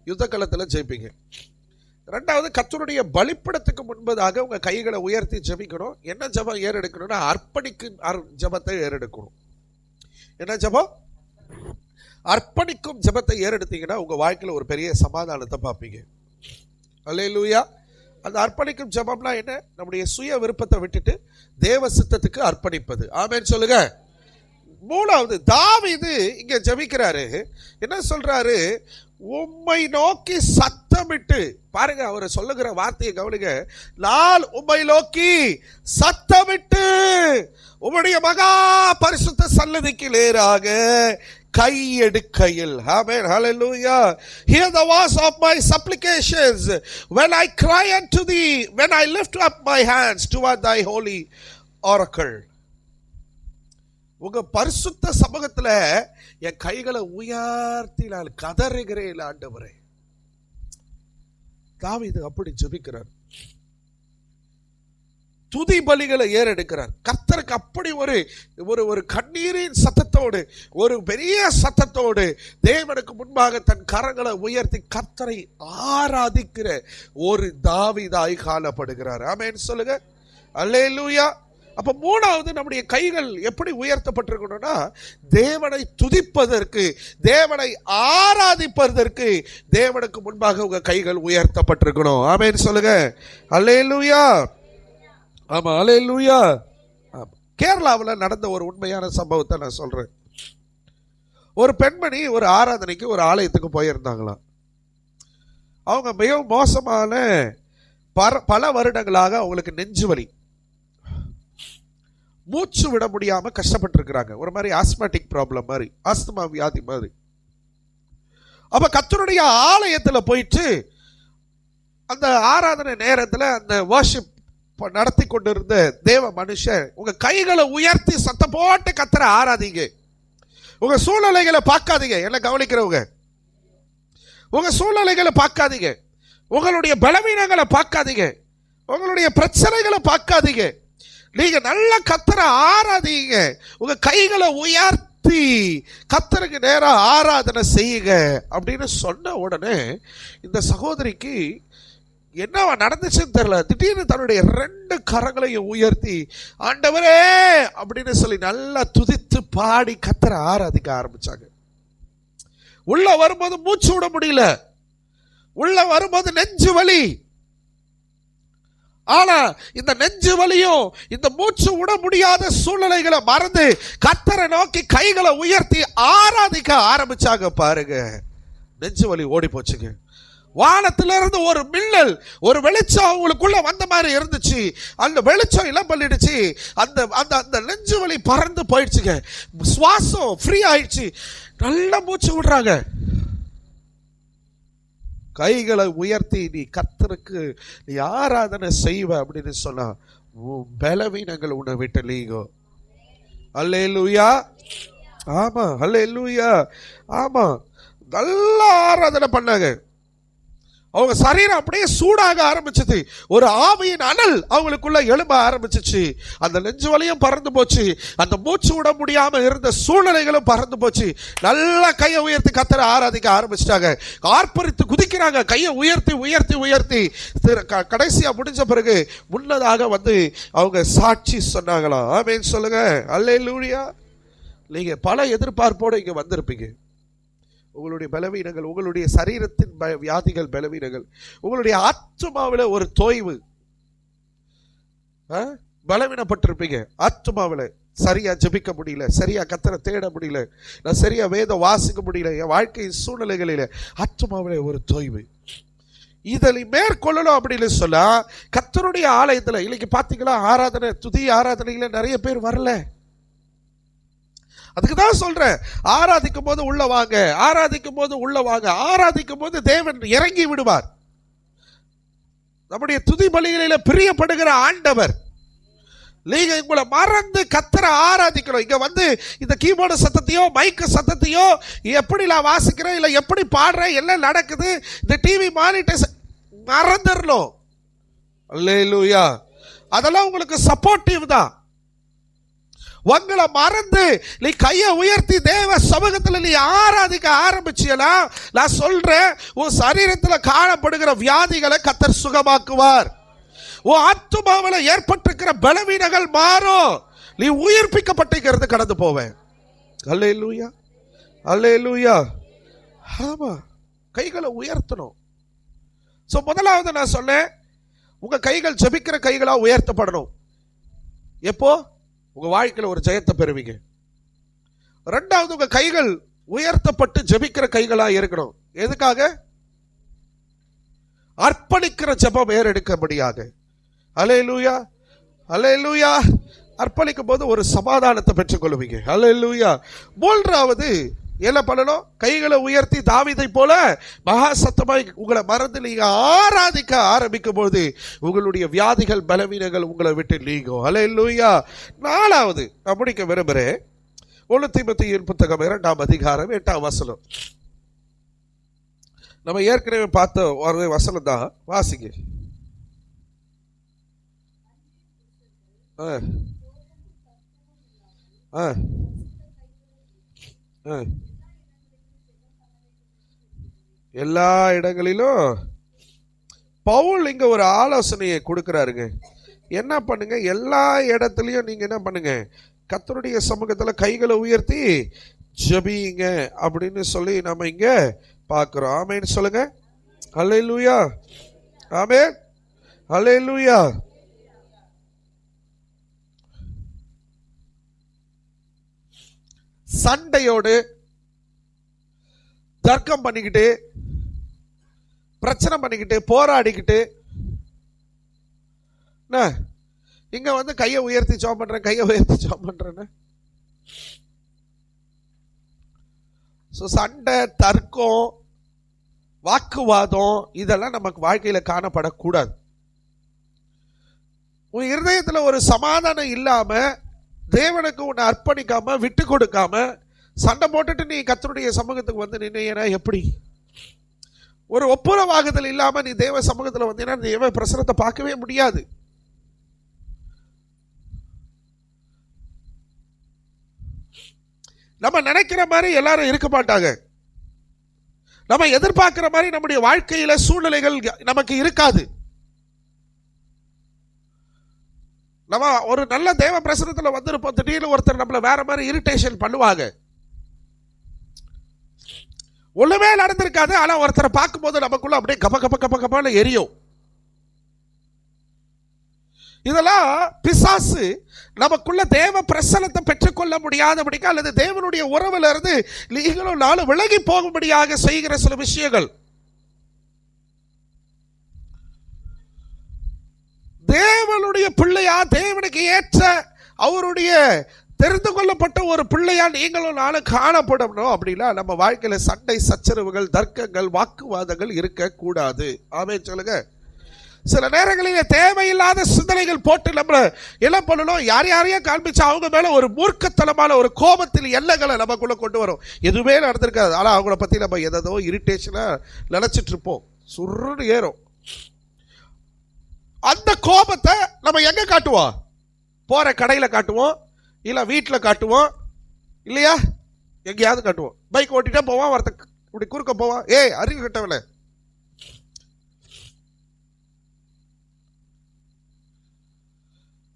[SPEAKER 1] யுத்த களத்தில் ஜெயிப்பீங்க. ரெண்டாவது, கர்த்தருடைய பலிபீடத்துக்கு முன்பதாக உங்க கைகளை உயர்த்தி ஜெபிக்கணும். என்ன ஜெபம் ஏறெடுக்கணும்னா அர்ப்பணிக்கும் ஜெபத்தை ஏறெடுக்கணும். என்ன ஜெபம்? அர்ப்பணிக்கும் ஜெபத்தை ஏறெடுத்தீங்கன்னா உங்க வாழ்க்கையில ஒரு பெரிய சமாதானத்தை பார்ப்பீங்க. அல்லேலூயா. அந்த அர்ப்பணிக்கும் ஜெபம்னா என்ன? நம்முடைய சுய விருப்பத்தை விட்டுட்டு தேவ சித்தத்துக்கு அர்ப்பணிப்பது. ஆமென் சொல்லுங்க. மூணாவது, தாவீது இங்க ஜெபிக்கிறாரு. என்ன சொல்றாரு? உம்மை நோக்கி சத்தமிட்டு. பாருங்க, அவர் சொல்லுகிற வார்த்தையை கவனிங்க. நான் உம்மை நோக்கி சத்தமிட்டு உம்முடைய மகா பரிசுத்த சன்னதிக்கு நேராக கையெடுக்கையில். ஆமென், ஹல்லேலூயா. Hear the voice of my supplications when I cry unto thee, when I lift up my hands toward thy holy oracle. உங்க பரிசுத்த சமூகத்துல என் கைகளை உயர்த்தி நான் கதறுகிறேன் ஆண்டவரே. தாவீது அப்படி ஜெபிக்கிறார். துதி பலிகளை ஏறெடுக்கிறார். கர்த்தருக்கு அப்படி ஒரு கண்ணீரின் சத்தத்தோடு, ஒரு பெரிய சத்தத்தோடு தேவனுக்கு முன்பாக தன் கரங்களை உயர்த்தி கர்த்தரை ஆராதிக்கிற ஒரு தாவீதாய் காணப்படுகிறார். ஆமென் சொல்லுங்க. அல்லேலூயா. அப்ப மூணாவது, நம்முடைய கைகள் எப்படி உயர்த்தப்பட்டிருக்கணும்னா தேவனை துதிப்பதற்கு, தேவனை ஆராதிப்பதற்கு தேவனுக்கு முன்பாக உங்க கைகள் உயர்த்தப்பட்டிருக்கணும். ஆமென் சொல்லுங்க. அல்லேலூயா. ஆமா, அல்லேலூயா. கேரளாவில் நடந்த ஒரு உண்மையான சம்பவத்தை நான் சொல்றேன். ஒரு பெண்மணி ஒரு ஆராதனைக்கு ஒரு ஆலயத்துக்கு போயிருந்தாங்களாம். அவங்க மிகவும் மோசமான பல வருடங்களாக அவங்களுக்கு நெஞ்சு வலி, மூச்சு விட முடியாம கஷ்டப்பட்டு இருக்கிறாங்க. ஒரு மாதிரி ஆஸ்மேட்டிக் ப்ராப்ளம் மாதிரி, ஆஸ்துமா வியாதி மாதிரி. அப்ப கர்த்தருடைய ஆலயத்துல போயிட்டு அந்த ஆராதனை நேரத்துல அந்த வர்ஷிப் நடத்தி கொண்டிருந்த தேவ மனுஷன், உங்க கைகளை உயர்த்தி சத்தம் போட்டு கர்த்தரை ஆராதிங்க. உங்க சூழ்நிலைகளை பார்க்காதீங்க. என்ன கவனிக்கிறவங்க, உங்க சூழ்நிலைகளை பார்க்காதீங்க, உங்களுடைய பலவீனங்களை பார்க்காதீங்க, உங்களுடைய பிரச்சனைகளை பார்க்காதீங்க. நீங்க நல்ல கர்த்தரை ஆராதிங்க. உங்க கைகளை உயர்த்தி கர்த்தருக்கு நேரா ஆராதனை செய்யுங்க அப்படின்னு சொன்ன உடனே இந்த சகோதரிக்கு என்னவா நடந்துச்சுன்னு தெரியல. திடீர்னு தன்னுடைய 2 கரங்களையும் உயர்த்தி ஆண்டவரே அப்படின்னு சொல்லி நல்லா துதித்து பாடி கர்த்தரை ஆராதிக்க ஆரம்பிச்சாங்க. உள்ள வரும்போது மூச்சு விட முடியல, உள்ள வரும்போது நெஞ்சு வலி. ஆனா இந்த நெஞ்சு வலியும் இந்த மூச்சு விட முடியாத சூழ்நிலைகளை மறந்து கர்த்தரை நோக்கி கைகளை உயர்த்தி ஆராதிக்க ஆரம்பிச்சாங்க. பாருங்க, நெஞ்சு வலி ஓடி போச்சுங்க. வானத்திலிருந்து ஒரு மின்னல், ஒரு வெளிச்சம் அவங்களுக்குள்ள வந்த மாதிரி இருந்துச்சு. அந்த வெளிச்சம் இளம் பண்ணிடுச்சு. அந்த அந்த நெஞ்சு வலி பறந்து போயிடுச்சுங்க. சுவாசம் ஃப்ரீ ஆயிடுச்சு. நல்ல மூச்சு விடுறாங்க. கைகளை உயர்த்தி நீ கர்த்தருக்கு நீ ஆராதனை செய்வ அப்படின்னு சொன்னா பலவீனங்கள் உன்னை விட்டு நீங்கும். அல்லேலூயா. ஆமா, அல்லேலூயா. ஆமா, நல்ல ஆராதனை பண்ணாங்க. அவங்க சரீரம் அப்படியே சூடாக ஆரம்பிச்சது. ஒரு ஆவியின் அனல் அவங்களுக்குள்ள எழும்ப ஆரம்பிச்சிச்சு. அந்த நெஞ்சு வலியும் பறந்து போச்சு. அந்த மூச்சு விட முடியாம இருந்த சூழ்நிலைகளும் பறந்து போச்சு. நல்லா கையை உயர்த்தி கர்த்தரை ஆராதிக்க ஆரம்பிச்சிட்டாங்க. ஆர்ப்பரித்து குதிக்கிறாங்க. கையை உயர்த்தி உயர்த்தி உயர்த்தி கடைசியா முடிஞ்ச பிறகு முன்னதாக வந்து அவங்க சாட்சி சொன்னாங்களாம். ஆமென் சொல்லுங்க. அல்லேலூயா. நீங்க பல எதிர்பார்ப்போடு இங்க வந்திருப்பீங்க. உங்களுடைய பலவீனங்கள், உங்களுடைய சரீரத்தின் வியாதிகள், பலவீனங்கள், உங்களுடைய ஆத்துமாவில் ஒரு தோய்வு, பலவீனப்பட்டிருப்பீங்க. ஆத்துமாவில் சரியா ஜெபிக்க முடியல, சரியா கர்த்தரை தேட முடியல, நான் சரியா வேதம் வாசிக்க முடியல, என் வாழ்க்கையின் சூழ்நிலைகளில் ஆத்துமாவில் ஒரு தோய்வு. இதில் மேற்கொள்ளணும் அப்படின்னு சொன்னா கர்த்தருடைய ஆலயத்தில் இன்னைக்கு பார்த்தீங்களா, ஆராதனை, துதி ஆராதனையில நிறைய பேர் வரல. அதுக்கு தான் சொல்றேன், ஆராதிக்கும் போது உள்ள வாங்க, ஆராதிக்கும் போது உள்ள வாங்க. ஆராதிக்கும் போது தேவன் இறங்கி விடுவார். நம்முடைய துதி பலிகளில பிரியப்படுகிற ஆண்டவர். நீங்க உங்களை மறந்து கர்த்தரை ஆராதிக்கணும். இங்க வந்து இந்த கீபோர்டு சத்தத்தையோ மைக்கு சத்தத்தையோ எப்படி நான் வாசிக்கிறேன், இல்ல எப்படி பாடுறேன், என்ன நடக்குது, இந்த டிவி மானிட்டர் மறந்துடணும். அல்லேலூயா. அதெல்லாம் உங்களுக்கு சப்போர்ட்டிவ் தான். உங்களை மறந்து நீ கையை உயர்த்தி தேவ சமூகத்தில் நீ ஆராதிக்க ஆரம்பிச்சியனா, நான் சொல்றேன், உன் சரீரத்தில் காணப்படுகிற வியாதிகளை கர்த்தர் சுகமாக்குவார். உன் ஆத்துமாவில் ஏற்பட்டிருக்கிற பலவீனங்கள் மாறும். நீ உயிர்ப்பிக்கப்பட்டிருக்கிறது கடந்து போவேன். அல்லேலூயா, அல்லேலூயா. ஆமா, கைகளை உயர்த்தணும். சோ முதலாவது நான் சொன்னேன், உங்க கைகள் ஜெபிக்கிற கைகளா உயர்த்தப்படணும். எப்போ? உங்க வாழ்க்கையில் ஒரு ஜெயத்தை பெறுவீங்க. ரெண்டாவது, உங்க கைகள் உயர்த்தப்பட்டு ஜெபிக்கிற கைகளா இருக்கணும். எதுக்காக? அர்ப்பணிக்கிற ஜெபம் ஏறெடுக்கும்படியாக. அல்லேலூயா, அல்லேலூயா. அர்ப்பணிக்கும் போது ஒரு சமாதானத்தை பெற்றுக் கொள்வீங்க. அல்லேலூயா. மூன்றாவது என்ன பண்ணணும்? கைகளை உயர்த்தி தாவீதை போல மகா சத்தமாய் உங்களை மறந்து நீங்க ஆராதிக்க ஆரம்பிக்கும் போது உங்களுடைய வியாதிகள், பலவீனங்கள் உங்களை விட்டு நீங்கும். அல்லேலூயா. நாலாவது நான் முடிக்க விரும்புகிறேன். 1 தீமோத்தேயுவின் புத்தகம் 2ஆம் அதிகாரம் 8ஆம் வசனம். நம்ம ஏற்கனவே பார்த்த ஒரு வசனம் தான், வாசிங்க. எல்லா இடங்களிலும் பவுல் இங்க ஒரு ஆலோசனையை கொடுக்கிறாருங்க. என்ன பண்ணுங்க, எல்லா இடத்துலயும் நீங்க என்ன பண்ணுங்க, கர்த்தருடைய சமூகத்துல கைகளை உயர்த்தி ஜெபிங்க அப்படின்னு சொல்லி நம்ம இங்க பார்க்கிறோம். ஆமென் சொல்லுங்க. அல்லேலூயா, ஆமென், அல்லேலூயா. சண்டையோடு தர்க்கம் பண்ணிக்கிட்டு, பிரச்சனை பண்ணிக்கிட்டு, போராடிக்கிட்டு இங்க வந்து கையை உயர்த்தி ஜெபம் பண்றேன், கையை உயர்த்தி ஜெபம் பண்றேன்னு. சண்டை, தர்க்கம், வாக்குவாதம் இதெல்லாம் நமக்கு வாழ்க்கையில காணப்படக்கூடாது. உன் இருதயத்துல ஒரு சமாதானம் இல்லாம, தேவனுக்கு உன்னை அர்ப்பணிக்காம, விட்டு கொடுக்காம, சண்டை போட்டுட்டு நீ கர்த்தருடைய சமூகத்துக்கு வந்து நின்னா எப்படி? ஒரு ஒப்புரவாகுதல் இல்லாம நீ தேவ சமூகத்துல வந்தீங்கன்னா தேவ பிரசனத்தை பார்க்கவே முடியாது. நம்ம நினைக்கிற மாதிரி எல்லாரும் இருக்க மாட்டாங்க. நம்ம எதிர்பார்க்கிற மாதிரி நம்முடைய வாழ்க்கையில சூழ்நிலைகள் நமக்கு இருக்காது. நம்ம ஒரு நல்ல தேவ பிரசனத்துல வந்திருப்போம், திடீர்னு ஒருத்தர் நம்மள வேற மாதிரி இரிட்டேஷன் பண்ணுவாங்க. ஒண்ணுமே நடந்திருக்காது, ஆனா ஒருத்தரை பார்க்கும்போது நமக்குள்ள அப்படியே கப கப கப கபன்னு எரியும். இதெல்லாம் பிசாசு நமக்குள்ள தேவ பிரசனத்தை பெற்றுக்கொள்ள முடியாதபடிக்கு, அல்லது தேவனுடைய உறவுல இருந்து நீங்களும் நாளும் விலகி போகும்படியாக செய்கிற சில விஷயங்கள். தேவனுடைய பிள்ளையா, தேவனுக்கு ஏற்ற அவருடைய தெரிந்து கொள்ளப்பட்ட ஒரு பிள்ளையா நீங்களும் நானும் காணப்படணும் அப்படின்னா நம்ம வாழ்க்கையில சண்டை, சச்சரவுகள், தர்க்கங்கள், வாக்குவாதங்கள் இருக்க கூடாது. ஆமென் சொல்லுங்க. சில நேரங்களில் தேவையில்லாத சிந்தனைகள் போட்டு நம்மள என்ன பண்ணணும், யாரையா காண்பிச்சு அவங்க மேல ஒரு மூர்க்கத்தனமான ஒரு கோபத்தில் எண்ணங்களை நமக்குள்ள கொண்டு வரும். எதுவுமே நடந்திருக்காது, ஆனா அவங்கள பத்தி நம்ம ஏதோ இரிட்டேஷனா நினைச்சிட்டு இருப்போம். சுருன்னு ஏறும். அந்த கோபத்தை நம்ம எங்க காட்டுவோம்? போற கடையில காட்டுவோம், இல்ல வீட்டுல காட்டுவோம், இல்லையா? எங்கேயாவது காட்டுவோம். பைக் ஓட்டிட்டே போவான், ஒருத்த இப்படி குறுக்க போவான், ஏய் அறிவு கட்டவில்லை.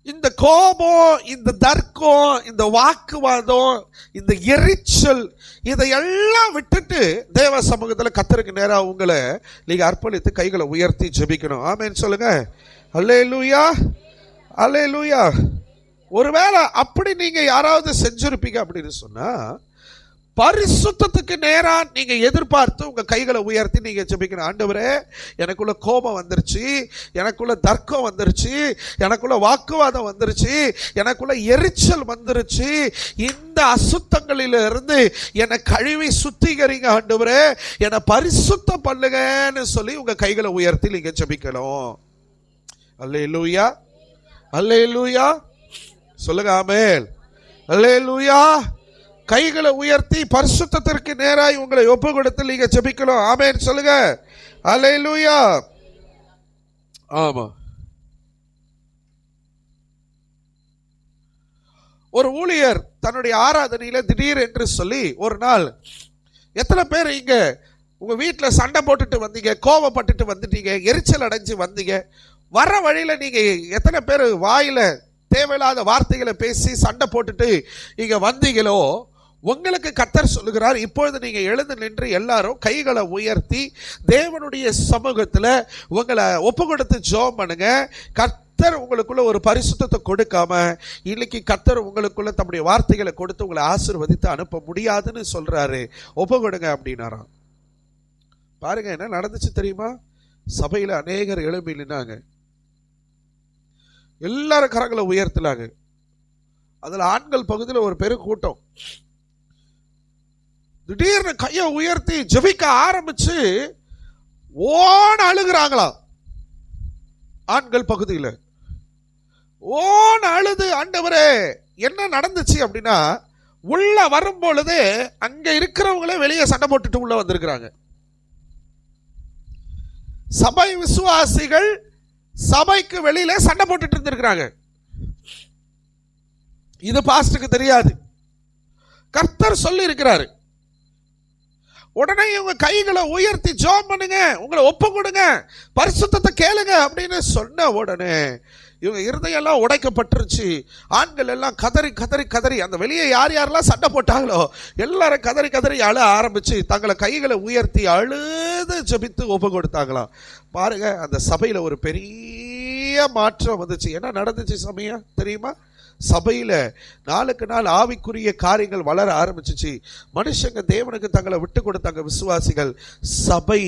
[SPEAKER 1] இந்த கோபம், இந்த தர்க்கம், இந்த வாக்குவாதம், இந்த எரிச்சல், இதையெல்லாம் விட்டுட்டு தேவ சமூகத்தில் கர்த்தருக்கு நேரா உங்களை நீங்க அர்ப்பணித்து கைகளை உயர்த்தி ஜெபிக்கணும். ஆமென் சொல்லுங்க. அல்லேலூயா, அல்லேலூயா. ஒருவேளை அப்படி நீங்க யாராவது செஞ்சிருப்பீங்க அப்படின்னு சொன்னா, பரிசுத்தத்துக்கு நேரா நீங்க எதிர்பார்த்து உங்க கைகளை உயர்த்தி நீங்க ஜெபிக்கணும். ஆண்டவரே, எனக்குள்ள கோபம் வந்துருச்சு, எனக்குள்ள தர்க்கம் வந்துருச்சு, எனக்குள்ள வாக்குவாதம் வந்துருச்சு, எனக்குள்ள எரிச்சல் வந்துருச்சு, இந்த அசுத்தங்களிலிருந்து என்னை கழுவி சுத்திகரிங்க ஆண்டவரே, என்னை பரிசுத்தம் பண்ணுங்கன்னு சொல்லி உங்க கைகளை உயர்த்தி நீங்க ஜெபிக்கணும். அல்லேலூயா, அல்லேலூயா சொல்லுங்க. ஆமென், அல்லேலூயா. கைகளை உயர்த்தி பரிசுத்தத்திற்கு நேராய் உங்களை ஒப்பு கொடுத்து நீங்க ஜெபிக்கணும். ஆமென் சொல்லுங்க. அல்லேலூயா. ஆமா. ஒரு ஊழியர் தன்னுடைய ஆராதனையில திடீர் என்று சொல்லி ஒரு நாள், எத்தனை பேர் இங்க உங்க வீட்டுல சண்டை போட்டுட்டு வந்தீங்க, கோபப்பட்டுட்டு வந்துட்டீங்க, எரிச்சல் அடைஞ்சு வந்தீங்க? வர வழியில நீங்க எத்தனை பேர் வாயில தேவையில்லாத வார்த்தைகளை பேசி சண்டை போட்டுட்டு இங்க வந்தீங்களோ? உங்களுக்கு கர்த்தர் சொல்லுகிறார், இப்பொழுது நீங்க எழுந்து நின்று எல்லாரும் கைகளை உயர்த்தி தேவனுடைய சமூகத்துல உங்களை ஒப்பு கொடுத்து ஜெபம் பண்ணுங்க. கர்த்தர் உங்களுக்குள்ள ஒரு பரிசுத்தத்தை கொடுக்காம இன்னைக்கு கர்த்தர் உங்களுக்குள்ள தம்முடைய வார்த்தைகளை கொடுத்து உங்களை ஆசீர்வதித்து அனுப்ப முடியாதுன்னு சொல்றாரு. ஒப்பு கொடுங்க அப்படின்னாராம். பாருங்க என்ன நடந்துச்சு தெரியுமா? சபையில அநேகர் எழும்பி நின்னாங்க, எல்லாரும் கரங்களை உயர்த்தினாங்க. அதுல ஆண்கள் பகுதியில் ஒரு பெரு கூட்டம் திடீர்னு கையை உயர்த்தி ஜெபிக்க ஆரம்பிச்சு ஓன அழுகிறாங்களா. ஆண்கள் பகுதியில் ஓன அழுது, ஆண்டவரே என்ன நடந்துச்சு அப்படின்னா, உள்ள வரும் பொழுதே அங்க இருக்கிறவங்களே வெளியே சண்டை போட்டுட்டு உள்ள வந்திருக்கிறாங்க. சபை விசுவாசிகள் சபைக்கு வெளியில சண்டை போட்டுட்டு இருந்திருக்கிறாங்க. இது பாஸ்டருக்கு தெரியாது, கர்த்தர் சொல்லி இருக்கிறாரு. உடனே இவங்க கைகளை உயர்த்தி ஜெபம் பண்ணுங்க, உங்களை ஒப்பு கொடுங்க, பரிசுத்தத்தை கேளுங்க அப்படின்னு சொன்ன உடனே இவங்க இருதயெல்லாம் உடைக்கப்பட்டுருச்சு. ஆண்கள் எல்லாம் கதறி கதறி கதறி, அந்த வெளியே யார் யாரெல்லாம் சண்டை போட்டாங்களோ எல்லாரும் கதறி கதறி அழ ஆரம்பிச்சு தங்களை கைகளை உயர்த்தி அழுது ஜெபித்து ஒப்பு கொடுத்தாங்களாம். பாருங்க, அந்த சபையில ஒரு பெரிய மாற்றம் வந்துச்சு. என்ன நடந்துச்சு சமயம் தெரியுமா? சபையில நாளுக்கு நாள் ஆவிக்குரிய காரியங்கள் வளர ஆரம்பிச்சிச்சு. மனுஷங்க தேவனுக்கு தங்களை விட்டு கொடுத்தாங்க, விசுவாசிகள். சபை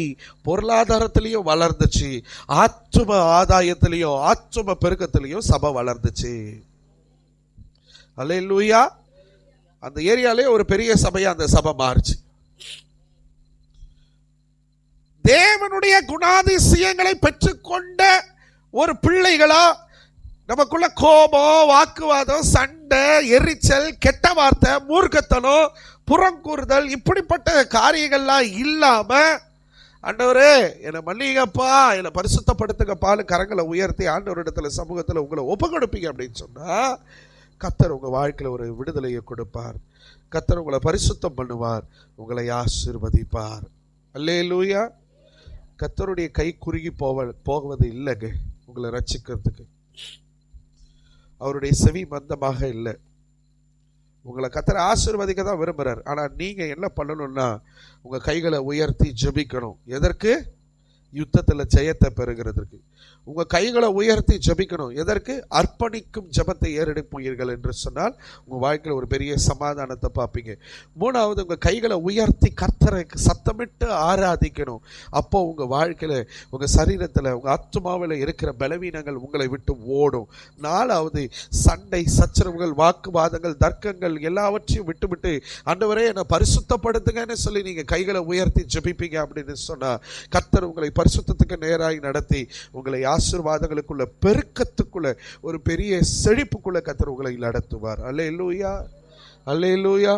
[SPEAKER 1] பொருளாதாரத்திலையும் வளர்ந்துச்சு, ஆத்தும ஆதாயத்திலையும் ஆத்தும பெருக்கத்திலையும் சபை வளர்ந்துச்சு. அல்லேலூயா. அந்த ஏரியாலே ஒரு பெரிய சபையா அந்த சபை மாறுச்சு. தேவனுடைய குணாதிசயங்களை பெற்றுக்கொண்ட ஒரு பிள்ளைகளா நமக்குள்ள கோபம், வாக்குவாதம், சண்டை, எரிச்சல், கெட்ட வார்த்தை, மூர்க்கத்தனம், புறங்கூறுதல், இப்படிப்பட்ட காரியங்கள்லாம் இல்லாம, ஆண்டவரே என்னை மன்னிங்கப்பா, என்னை பரிசுத்தப்படுத்துங்கப்பான்னு கரங்களை உயர்த்தி ஆண்டவரிடத்துல சமூகத்தில் உங்களை ஒப்பு கொடுப்பீங்க அப்படின்னு சொன்னா கர்த்தர் உங்க வாழ்க்கையில் ஒரு விடுதலையை கொடுப்பார். கர்த்தர் உங்களை பரிசுத்தம் பண்ணுவார், உங்களை ஆசீர்வதிப்பார். அல்லேலூயா. கர்த்தருடைய கை குறுகி போவது இல்லைங்க உங்களை ரட்சிக்கிறதுக்கு. அவருடைய செவி மந்தமாக இல்லை. உங்களை கர்த்தர் ஆசீர்வதிக்க தான் விரும்புறார். ஆனா நீங்க என்ன பண்ணணும்னா, உங்க கைகளை உயர்த்தி ஜெபிக்கணும். எதற்கு? யுத்தத்துல ஜெயத்தை பெறுகிறதுக்கு. உங்க கைகளை உயர்த்தி ஜெபிக்கணும். எதற்கு? அர்ப்பணிக்கும் ஜெபத்தை ஏறெடுப்பீர்கள் என்று சொன்னால் உங்க வாழ்க்கையில் ஒரு பெரிய சமாதானத்தை பார்ப்பீங்க. மூணாவது, உங்க கைகளை உயர்த்தி கர்த்தரை சத்தமிட்டு ஆராதிக்கணும். அப்போ உங்க வாழ்க்கையில, உங்க சரீரத்துல, உங்க ஆத்துமாவில் இருக்கிற பலவீனங்கள் உங்களை விட்டு ஓடும். நாலாவது, சண்டை, சச்சரவுகள், வாக்குவாதங்கள், தர்க்கங்கள் எல்லாவற்றையும் விட்டுவிட்டு ஆண்டவரே என்னை பரிசுத்தப்படுத்துங்கன்னு சொல்லி நீங்க கைகளை உயர்த்தி ஜெபிப்பீங்க அப்படின்னு சொன்னா கர்த்தர் உங்களை பரிசுத்தத்துக்கு நேராய் நடத்தி உங்களை ஆசீர்வாதங்களுக்குள்ள, பெருக்கத்துக்குள்ள, ஒரு பெரிய செழிப்புக்குள்ள கர்த்தர் உங்களை நடத்துவார். அல்லேலூயா, அல்லேலூயா.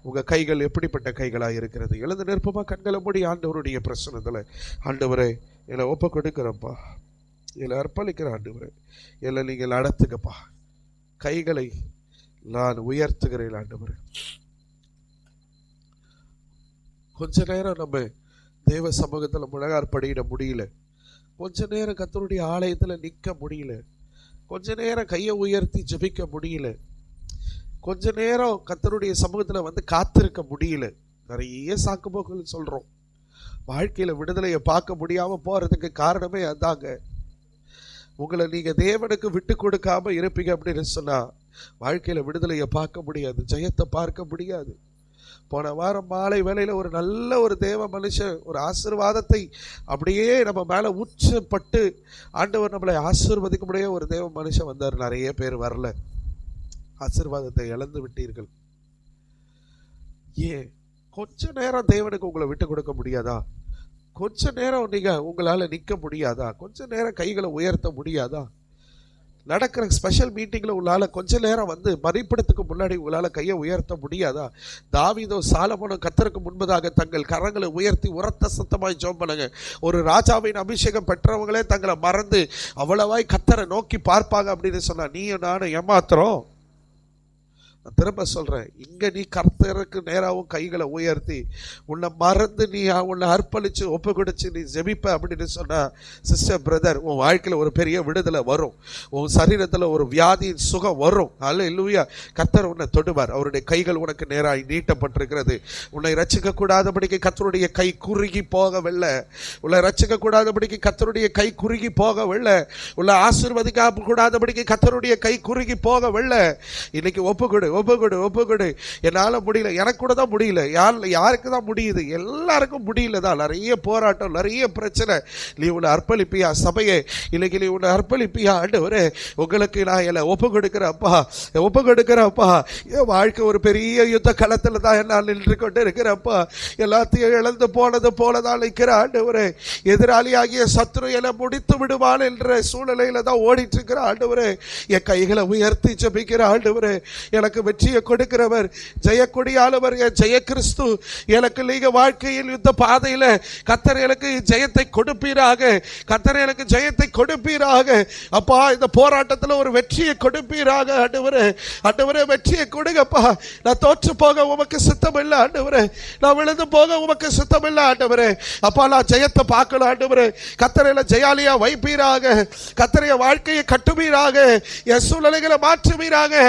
[SPEAKER 1] உங்க கைகள் எப்படிப்பட்ட கைகளா இருக்கிறது? எழுந்து நிற்பமா, கண்களை மூடி ஆண்டவருடைய பிரசனத்துல, ஆண்டவரே என்னை ஒப்பு கொடுக்கிறப்பா, என்னை அர்ப்பணிக்கிற ஆண்டவரே, என்னை நீங்கள் நடத்துங்கப்பா. கைகளை நான் உயர்த்துகிறேன் ஆண்டவரே. கொஞ்ச நேரம் நம்ம தேவ சமூகத்துல முழங்காற்படியிட முடியல, கொஞ்ச நேரம் கர்த்தருடைய ஆலயத்துல நிக்க முடியல, கொஞ்ச நேரம் கையை உயர்த்தி ஜெபிக்க முடியல, கொஞ்ச நேரம் கர்த்தருடைய சமூகத்துல வந்து காத்திருக்க முடியல. நிறைய சாக்கு போக்குகள் சொல்றோம். வாழ்க்கையில விடுதலையை பார்க்க முடியாம போறதுக்கு காரணமே அதாங்க. உங்களை நீங்க தேவனுக்கு விட்டு கொடுக்காம இருப்பீங்க அப்படின்னு சொன்னா வாழ்க்கையில விடுதலையை பார்க்க முடியாது, ஜெயத்தை பார்க்க முடியாது. போன வாரம் மாலை வேளையில ஒரு நல்ல ஒரு தேவ மனுஷன் ஒரு ஆசீர்வாதத்தை அப்படியே நம்ம மேல உச்சப்பட்டு ஆண்டவர் நம்மளை ஆசீர்வதிக்க முடிய ஒரு தேவ மனுஷன் வந்தார். நிறைய பேர் வரல, ஆசீர்வாதத்தை இழந்து விட்டீர்கள். ஏன்? கொஞ்ச நேரம் தேவனுக்கு உங்களை விட்டு கொடுக்க முடியாதா? கொஞ்ச நேரம் நீங்க உங்களால நிக்க முடியாதா? கொஞ்ச நேரம் கைகளை உயர்த்த முடியாதா? நடக்கிற ஸ்பெஷல் மீட்டிங்ல உங்களால கொஞ்ச நேரம் வந்து மதிப்பிடத்துக்கு முன்னாடி உங்களால கையை உயர்த்த முடியாதா? தாவீதோ சாலமோனும் கர்த்தருக்கு முன்பதாக தங்கள் கரங்களை உயர்த்தி உரத்த சத்தமாய் ஜெபம் பண்ணுங்க. ஒரு ராஜாவின் அபிஷேகம் பெற்றவங்களே தங்களை மறந்து அவ்வளவாய் கர்த்தரை நோக்கி பார்ப்பாங்க அப்படின்னு சொன்னா நீயும் நானும் ஏமாத்துறோம். நான் திரும்ப சொல்றேன், இங்க நீ கர்த்தருக்கு நேராகவும் கைகளை உயர்த்தி உன்னை மறந்து நீ உன்னை அர்ப்பணிச்சு ஒப்பு கொடுத்து நீ ஜெபிப்ப அப்படின்னு சொன்னா சிஸ்டர் பிரதர், உன் வாழ்க்கையில ஒரு பெரிய விடுதலை வரும், உன் சரீரத்துல ஒரு வியாதியின் சுகம் வரும். அல்லேலூயா. கர்த்தர் உன்னை தொடுவார். அவருடைய கைகள் உனக்கு நேராய் நீட்டப்பட்டிருக்கிறது. உன்னை ரட்சிக்க கூடாதபடிக்கு கர்த்தருடைய கை குறுகி போகவில்லை. உன்னை ரட்சிக்க கூடாதபடிக்கு கர்த்தருடைய கை குறுகி போகவில்லை. உன்னை ஆசீர்வதிக்க கூடாதபடிக்கு கர்த்தருடைய கை குறுகி போகவில்லை. இன்னைக்கு ஒப்புக்கொடு, ஒப்புக்கொடு. என்னால முடியல, எனக்கு கூட தான் முடியல, யாருக்கு தான் முடியுது? எல்லாருக்கும் முடியல தான். நிறைய போராட்டம், நிறைய பிரச்சனை. நீ உன்னை அர்ப்பணிப்பியா சபையே? இன்னைக்கு நீ உன்னை அர்ப்பணிப்பியா? ஆண்டவரே உங்களுக்கு நான் எல்லாம் ஒப்பு கொடுக்கிறப்பா. என் வாழ்க்கை ஒரு பெரிய யுத்த களத்துல தான் என்னால் நின்று கொண்டு இருக்கிறப்பா. எல்லாத்தையும் இழந்து போனது போலதான் நிற்கிற ஆண்டவரே. எதிராளியாகிய சத்ரு என முடித்து விடுவான் என்ற சூழ்நிலையில தான் ஓடிட்டு இருக்கிற ஆண்டவரே. என் கைகளை உயர்த்தி ஜெபிக்கிற ஆண்டவரே. எனக்கு வெற்றியை கொடுக்கிறவர், ஜெயக்கொடியாளவர், என் ஜெய கிறிஸ்து. எனக்கு நீங்க வாழ்க்கையில் யுத்த பாதையில கர்த்தர் எனக்கு ஜெயத்தை கொடுப்பீராக, கர்த்தர் எனக்கு ஜெயத்தை கொடுப்பீராக. அப்பா, இந்த போராட்டத்தில் ஒரு வெற்றியை கொடுப்பீராக ஆண்டவரே. ஆண்டவரே வெற்றியை கொடுங்கப்பா. நான் தோற்று போக உமக்கு சித்தம் இல்லை ஆண்டவரே. நான் விழுந்து போக உமக்கு சித்தம் இல்லை ஆண்டவரே. அப்பா, நான் ஜெயத்தை பார்க்கணும் ஆண்டவரே. கர்த்தரையில ஜெயாலியா வைப்பீராக. கர்த்தரைய வாழ்க்கையை கட்டுவீராக. என் சூழ்நிலைகளை மாற்றுவீராக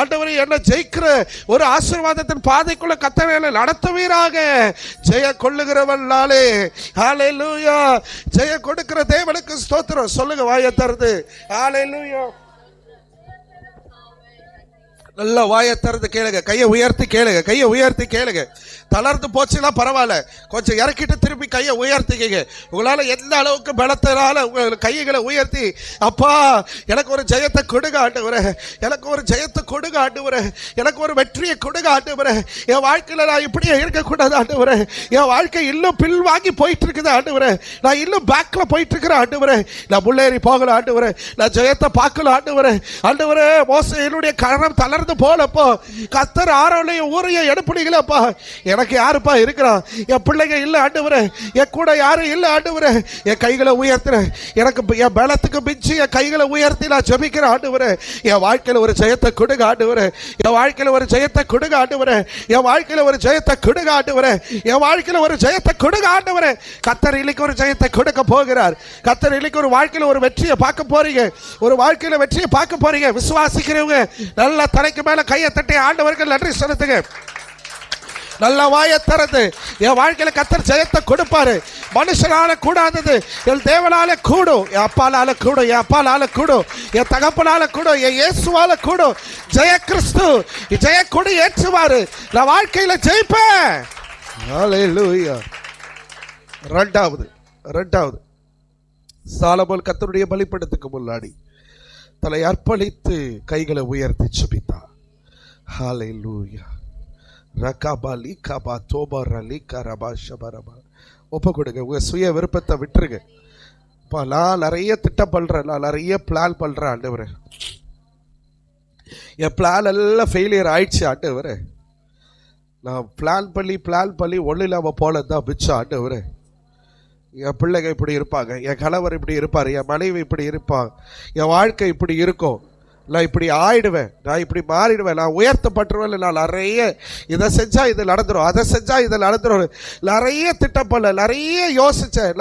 [SPEAKER 1] ஆண்டவரே. என்ன ஜெயிக்கிற ஒரு ஆசீர்வாதத்தின் பாதைக்குள்ள கர்த்தரை நடத்துவீராக. ஜெய கொள்ளுகிறவன் நாளே. ஹல்லேலூயா. ஜெய கொடுக்கிற தேவனுக்கு ஸ்தோத்திரம். சொல்லுங்க வாயை திறந்து ஹல்லேலூயா. நல்ல வாயை திறந்து கேளுங்க, கையை உயர்த்தி கேளுங்க. தளர்ந்து போச்சுன்னா பரவாயில்ல, கொஞ்சம் இறக்கிட்டு திருப்பி கையை உயர்த்திக்கங்க. உங்களால எந்த அளவுக்கு பலத்தினால உங்க கைகளை உயர்த்தி, அப்பா எனக்கு ஒரு ஜெயத்தை கொடுங்க ஆண்டவரே, எனக்கு ஒரு ஜெயத்தை கொடுங்க ஆண்டவரே, எனக்கு ஒரு வெற்றியை கொடுங்க ஆண்டவரே. என் வாழ்க்கையில நான் இப்படியே இருக்கக்கூடாது ஆண்டவரே. என் வாழ்க்கை இன்னும் பில் வாங்கி போயிட்டு இருக்குது ஆண்டவரே. நான் இன்னும் பேக்ல போயிட்டு இருக்கிறேன் ஆண்டவரே. நான் முன்னேறி போகல ஆண்டவரே. நான் ஜெயத்தை பார்க்கல ஆண்டவரே. ஆண்டவரே, மோசேயினுடைய கரம் தளர்ந்து போலப்போ கர்த்தர் ஆரோனையும் ஊரையும் எடுப்பீங்களப்பா. எனக்கு யாருப்பா இருக்கிறான்? என் பிள்ளைங்க இல்ல ஆண்டவரே, என் கூட யாரும் இல்ல ஆண்டவரே. என் கைகளை உயர்த்துறேன். எனக்கு என் பலத்துக்கு மிஞ்சி என் கைகளை உயர்த்தி நான் ஜெபிக்கிறேன் ஆண்டவரே. என் வாழ்க்கையில ஒரு ஜெயத்தை கொடுங்க ஆண்டவரே. என் வாழ்க்கையில ஒரு ஜெயத்தை கொடுங்க ஆண்டவரே. என் வாழ்க்கையில ஒரு ஜெயத்தை கொடுங்க ஆண்டவரே. என் வாழ்க்கையில ஒரு ஜெயத்தை கொடுங்க ஆண்டவரே. கர்த்தர் இன்னைக்கு ஒரு ஜெயத்தை கொடுக்க போகிறார். கர்த்தர் இன்னைக்கு ஒரு வாழ்க்கையில ஒரு வெற்றியை பார்க்க போறீங்க. ஒரு வாழ்க்கையில வெற்றியை பார்க்க போறீங்க. விசுவாசிக்கிறவங்க நல்ல தலைக்கு மேல கையை தட்டி ஆண்டவருக்கு நன்றி செலுத்துங்க. நல்ல வாயை திறந்து என் வாழ்க்கையில கர்த்தர் ஜெயத்தை கொடுப்பாரு. மனுஷனால கூடாதது என் தேவனால கூடும். என் அப்பாலால கூடும், என் அப்பாலால கூடும், என் தகப்பனால கூடும், என் இயேசுவால கூடும். ஜெய கிறிஸ்து ஜெய கொடி ஏற்றுவாரு. நான் வாழ்க்கையில ஜெயிப்பேன். ஹல்லேலூயா. இரண்டாவது சாலமோன் கர்த்தருடைய பலிபீடத்துக்கு முன்னாடி தலை அர்ப்பணித்து கைகளை உயர்த்தி ஜெபித்தார். ஹல்லேலூயா. ரகாபாலி கபா தோபரலி கரபா ஷபரபா. ஒப்பு கொடுங்க. உங்க சுய விருப்பத்தை விட்டுருங்க. இப்போ நான் நிறைய திட்டம் பண்றேன், நான் நிறைய பிளான் பண்றேன் ஆண்டவரே. என் பிளான் எல்லாம் ஃபெயிலியர் ஆயிடுச்சு ஆண்டவரே. நான் பிளான் பண்ணி ஒன்றும் இல்லாமல் போல தான் மிச்சம் ஆண்டவரே. என் பிள்ளைங்க இப்படி இருப்பாங்க, என் கணவர் இப்படி இருப்பார், என் மனைவி இப்படி இருப்பாங்க, என் வாழ்க்கை இப்படி இருக்கும், நான் இப்படி ஆயிடுவேன், நான் இப்படி மாறிடுவேன், நான் உயர்த்தப்பட்டுருவேன், நான் நிறைய இதை செஞ்சால் இது நடந்துடும், அதை செஞ்சால் இது நடந்துடும், நிறைய திட்டப்படல, நிறைய யோசித்தேன்,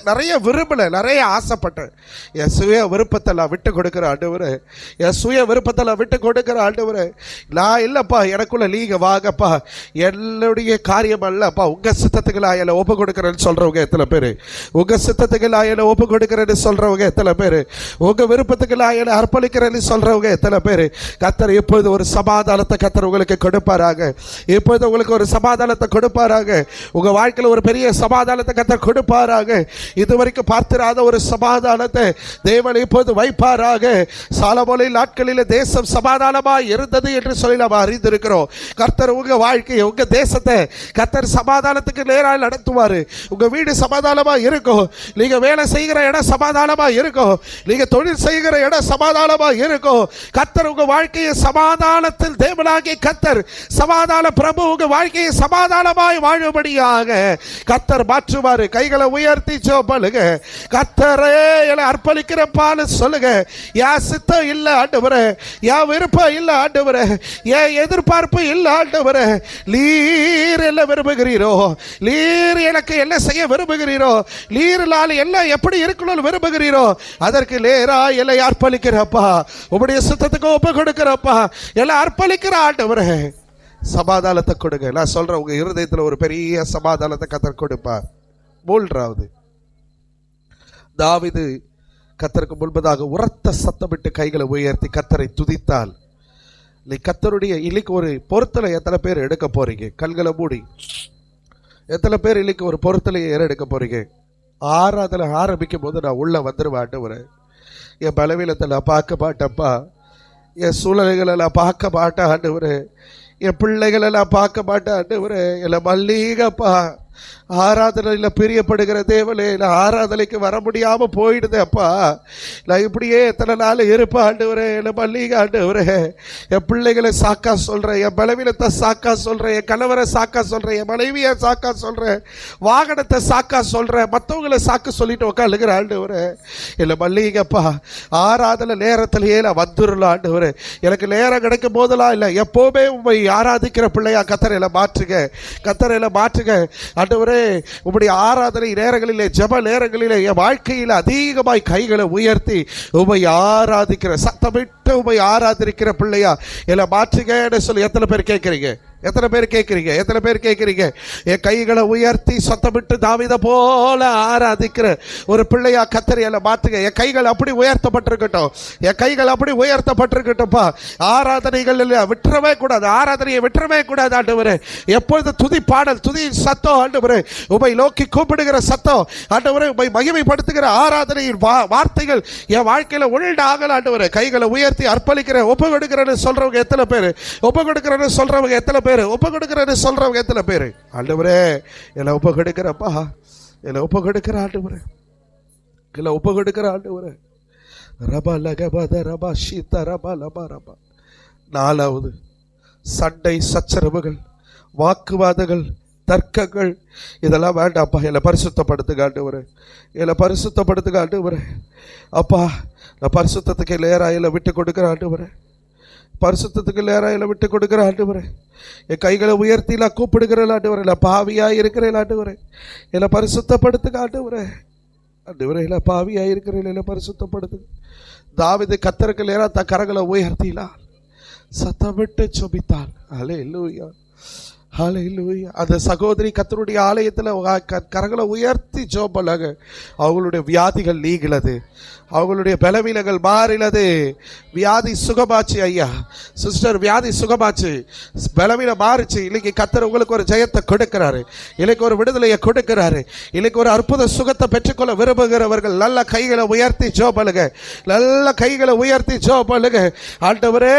[SPEAKER 1] நிறைய விரும்பலை, நிறைய ஆசைப்பட்டேன். என் சுய விருப்பத்தை நான் விட்டு கொடுக்குற ஆண்டவரே, என் சுய விருப்பத்தை நான் விட்டு கொடுக்குற ஆண்டவரே. நான் இல்லைப்பா, எனக்குள்ள நீங்கள் வாங்கப்பா, என்னுடைய காரியம் அல்லப்பா, உங்கள் சித்தத்துக்கு நான் என்னை ஒப்பு கொடுக்குறேன்னு சொல்கிறவங்க எத்தனை பேர்? உங்கள் சித்தத்துக்கு நான் என்னை ஒப்பு கொடுக்குறேன்னு சொல்கிறவங்க எத்தனை பேர்? உங்கள் விருப்பத்துக்கு நான் என்னை அர்ப்பணிக்கிறேன்னு சொல்கிறவங்க எத்தனை பேர்? கர்த்தர் இப்பொழுது ஒரு சமாதானத்தை கர்த்தர் உங்களுக்கு கொடுப்பாராக. இப்பொழுது உங்களுக்கு ஒரு சமாதானத்தை கொடுப்பாராக. உங்க வாழ்க்கையில் ஒரு பெரிய சமாதானத்தை கர்த்தர் கொடுப்பாராக. இதுவரைக்கும் பார்த்திராத ஒரு சமாதானத்தை தேவன் இப்பொழுது வைப்பாராக. சாலமோனின் நாட்களில் தேசம் சமாதானமாய் இருந்தது என்று சொல்லி நாம் அறிந்திருக்கிறோம். கர்த்தர் உங்க வாழ்க்கையை, உங்க தேசத்தை கர்த்தர் சமாதானத்துக்கு நேராக நடத்துவார். உங்க வீடு சமாதானமா இருக்கும், நீங்க வேலை செய்கிற இடம் சமாதானமா இருக்கும், நீங்க தொழில் செய்கிற இடம் சமாதானமா இருக்கும். கர்த்தர் உங்க வாழ்க்கையை சமாதானத்தில் தேவனாகிய கர்த்தர் சமாதான பிரபு உங்க வாழ்க்கையை சமாதானமாய் வாழும்படியாக கர்த்தர் மாற்றுவாரு. கைகளை உயர்த்தி ஜெபலுங்க. கர்த்தரே என்னை அர்ப்பணிக்கிறப்பான்னு சொல்லுங்க. என் சித்தம் இல்லை ஆண்டவரே, என் விருப்பம் இல்லை ஆண்டவரே, என் எதிர்பார்ப்பு இல்லை ஆண்டவரே, நீர் என்ன விரும்புகிறீரோ, நீர் எனக்கு என்ன செய்ய விரும்புகிறீரோ, நீரால் என்ன எப்படி இருக்கணும்னு விரும்புகிறீரோ அதற்கு நேரா என்னை அர்ப்பணிக்கிறப்பா, உம்முடைய சித்தத்துக்கு ஒப்பு கொடுக்கிறப்பா, எல்லாம் அர்ப்பணிக்கிற ஆண்டவரே. சமாதானத்தை கொடுங்க. நான் சொல்றேன், உங்க இருதயத்தில் ஒரு பெரிய சமாதானத்தை கர்த்தர் கொடுப்பார். மூன்றாவது, தாவீது கர்த்தருக்கு முன்பதாக உரத்த சத்தமிட்டு கைகளை உயர்த்தி கர்த்தரை துதித்தால், நீ கர்த்தருடைய இன்னைக்கு ஒரு பொருத்தலை எத்தனை பேர் எடுக்க போறீங்க? கண்களை மூடி எத்தனை பேர் இன்னைக்கு ஒரு பொருத்தலை எடுக்க போறீங்க? ஆராதனை ஆரம்பிக்கும் போது நான் உள்ள வந்துடுவேன் ஆண்டவரே. என் பலவீனத்தை நான் பார்க்க மாட்டேன்ப்பா, என் சூழ்நிலைகளை நான் பார்க்க மாட்டேன் ஆண்டவரே, என் பிள்ளைகளை நான் பார்க்க மாட்டேன் ஆண்டவரே, என்னை மல்லிகப்பா. ஆராதனையில் பிரியப்படுகிற தேவனே, நான் ஆராதனைக்கு வர முடியாம போயிடுது அப்பா, நான் இப்படியே எத்தனை நாள் இருப்பேன் ஆண்டவரே, என்னை மல்லிகை ஆண்டவரே. என் பிள்ளைகளை சாக்கா சொல்றேன், என் பலவீனத்தை சாக்கா சொல்றேன், என் கணவரை சாக்கா சொல்றேன், என் மனைவியை சாக்கா சொல்றேன், வாகனத்தை சாக்கா சொல்றேன், மற்றவங்களை சாக்கு சொல்லிட்டு உட்காந்துக்கிற ஆண்டவரே, என்னை மல்லிகைப்பா. ஆராதனை நேரத்திலேயே நான் வந்துடலாம் ஆண்டவரே. எனக்கு நேரம் கிடைக்கும் போதெல்லாம் இல்லை, எப்போவுமே உண்மை ஆராதிக்கிற பிள்ளையா கர்த்தரையில மாற்றுங்க, கர்த்தரையில மாற்றுங்க ஆண்டவரே. உம்முடைய ஆராதனை நேரங்களிலே, ஜெப நேரங்களிலே என் வாழ்க்கையில் அதிகமாய் கைகளை உயர்த்தி உம்மை ஆராதிக்கிற, சத்தமிட்டு உம்மை ஆராதிக்கிற பிள்ளையா என்னை மாற்றுங்கன்னு சொல்லி எத்தனை பேர் கேட்குறீங்க? எத்தனை பேர் கேட்குறீங்க? எத்தனை பேர் கேட்குறீங்க? என் கைகளை உயர்த்தி சத்தமிட்டு தாவீதை போல ஆராதிக்கிற ஒரு பிள்ளையா கர்த்தர் என்னை மாற்றுங்க. என் கைகள் அப்படி உயர்த்தப்பட்டிருக்கட்டும், என் கைகள் அப்படி உயர்த்தப்பட்டிருக்கட்டும்ப்பா. ஆராதனைகள் விட்டுறவே கூடாது, ஆராதனையை விட்டுறவே கூடாது ஆண்டவரே. எப்பொழுது துதி பாடல், துதி சத்தம் ஆண்டவரே, உம்மை நோக்கி கூப்பிடுகிற சத்தம் ஆண்டவரே, உம்மை மகிமைப்படுத்துகிற ஆராதனையின் வார்த்தைகள் என் வாழ்க்கையில உண்டாகல ஆண்டவரே. கைகளை உயர்த்தி அர்ப்பணிக்கிற, ஒப்பு கொடுக்கிறேன்னு சொல்றவங்க எத்தனை பேர்? ஒப்பு கொடுக்கிறேன்னு சொல்றவங்க எத்தனை பேர்? ஒப்பு கொடுக்கிறேன்னு சொல்றவங்க எத்தனை பேர்? ஆண்டவரே என்னை ஒப்பு கொடுக்கிறப்பா, என்னை ஒப்பு கொடுக்கிற ஆண்டவரே, என்னை ஒப்பு கொடுக்கிற ஆண்டவரே. ரபா லகபத ரபா ஷீத ரபா லபா ரபா. நாலாவது, சண்டை சச்சரவுகள், வாக்குவாதங்கள், தர்க்கங்கள் இதெல்லாம் வேண்டாம்ப்பா. என்னை பரிசுத்தப்படுத்துக ஆண்டவரே, என்னை பரிசுத்தப்படுத்துக ஆண்டவரே. அப்பா, நான் பரிசுத்தத்துக்கு நேராக விட்டு கொடுக்கிற ஆண்டவரே, பரிசுத்தத்துக்கு நேராக விட்டு கொடுக்கிற ஆண்டவரே. என் கைகளை உயர்த்தி நான் கூப்பிடுகிறேன் ஆண்டவரே, நான் பாவியாக இருக்கிறேன் ஆண்டவரே, என்னை பரிசுத்தப்படுத்துக ஆண்டவரே. ஆண்டவரே, நான் பாவியாக இருக்கிறேன், என்னை பரிசுத்தப்படுத்துக. தாவீது கர்த்தருக்கு நேராக தன் கரங்களை உயர்த்தினான், சத்தமிட்டு ஜெபித்தான். ஹல்லேலூயா, ஹல்லேலூயா. அந்த சகோதரி கர்த்தருடைய ஆலயத்தில் கரங்களை உயர்த்தி ஜெபலாக அவங்களுடைய வியாதிகள் நீங்கினது, அவங்களுடைய பலவீனங்கள் மாறினது, வியாதி சுகமாச்சு. ஐயா சிஸ்டர், வியாதி சுகமாச்சு, பலவீனம் மாறிச்சு. இன்னைக்கு கர்த்தர் உங்களுக்கு ஒரு ஜெயத்தை கொடுக்கிறாரு, இன்னைக்கு ஒரு விடுதலையை கொடுக்கிறாரு, இன்னைக்கு ஒரு அற்புத சுகத்தை பெற்றுக்கொள்ள விரும்புகிறவர்கள் நல்ல கைகளை உயர்த்தி ஜெபலுங்க, நல்ல கைகளை உயர்த்தி ஜெபலுங்க. ஆண்டவரே,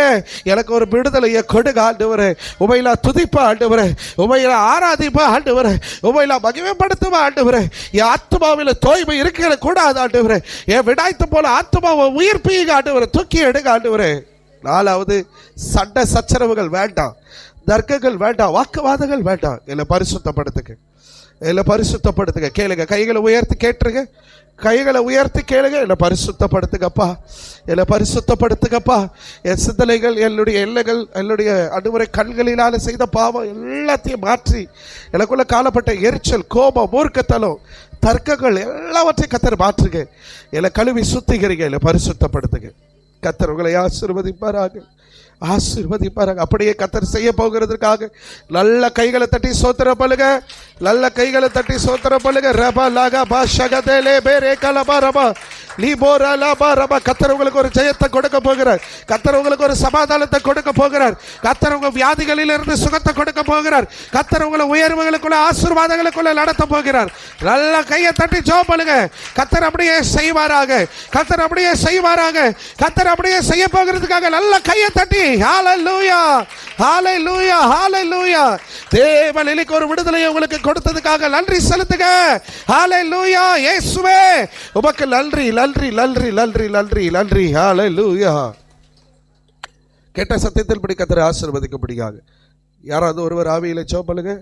[SPEAKER 1] எனக்கு ஒரு விடுதலையை கொடுங்க ஆண்டவரே. உமையில துதிப்பா ஆண்டவரே, உமையில ஆராதிப்பா ஆண்டவரே, உமையில மகிமைப்படுத்துவா ஆண்டவரே. என் ஆத்மாவில் தோய்மை இருக்கிற கூடாது ஆண்டவரே. என் விடாய்த்து போல ஆத்மாவை உயிர்ப்பீங்க ஆண்டவரே, தூக்கி எடுங்க ஆண்டவரே. 4வது, சண்டை சச்சரவுகள் வேண்டாம், தர்க்கங்கள் வேண்டாம், வாக்குவாதங்கள் வேண்டாம். என்னை பரிசுத்தப்படுத்துங்க, என்னை பரிசுத்தப்படுத்துங்க. கேளுங்க, கைகளை உயர்த்தி கேட்டுருங்க, கைகளை உயர்த்தி கேளுங்க. என்னை பரிசுத்தப்படுத்துங்கப்பா, என்னை பரிசுத்தப்படுத்துங்கப்பா. என் சிந்தனைகள், என்னுடைய எல்லைகள், என்னுடைய அனுமுறை கண்களினால செய்த பாவம் எல்லாத்தையும் மாற்றி எனக்குள்ள காணப்பட்ட எரிச்சல், கோபம், மூர்க்கத்தனம், தர்க்கங்கள் எல்லாவற்றையும் கர்த்தர் மாற்றுங்க. என்னை கழுவி சுத்திகரிங்க, என்னை பரிசுத்தப்படுத்துங்க. கர்த்தர் உங்களை ஆசீர்வதிப்பாராக, ஆசீர்வதிப்பாராக. அப்படியே கர்த்தர் செய்ய போகிறதுக்காக நல்ல கைகளை தட்டி சோத்திரம் பண்ணுங்க, நல்ல கைகளை தட்டி சோத்திரம் பண்ணுங்க. ரபா லாகா பா ஷகதேலே பேரே கலபா ரபா லீபோரா லாபா ரபா. கர்த்தர் உங்களுக்கு ஒரு ஜெயத்தை கொடுக்க போகிறார், கர்த்தர் உங்களுக்கு ஒரு சமாதானத்தை கொடுக்க போகிறார், கர்த்தர் உங்க வியாதிகளில் இருந்து சுகத்தை கொடுக்க போகிறார், கர்த்தர் உங்களை உயர்வுகளுக்குள்ள ஆசீர்வாதங்களுக்குள்ள நடத்த போகிறார். நல்ல கையை தட்டி ஜெபம் பண்ணுங்க. கர்த்தர் அப்படியே செய்வாராக, கர்த்தர் அப்படியே செய்வாராக, கர்த்தர் அப்படியே செய்ய போகிறதுக்காக நல்ல கையை தட்டி ஹalleluya, ஹalleluya, ஹalleluya. தேவன் எனக்கு ஒரு விடுதலையை உங்களுக்கு கொடுத்ததுக்காக நன்றி செலுத்துங்க. ஹalleluya. இயேசுவே உமக்கு நன்றி, நன்றி, நன்றி, நன்றி, நன்றி, நன்றி. ஹalleluya. கேட்ட சத்தியத்தின்படி கர்த்தர் ஆசீர்வதிக்கும்படியாக யாராவது ஒருவர் ஆவியிலே ஜெபம் பண்ணுங்க.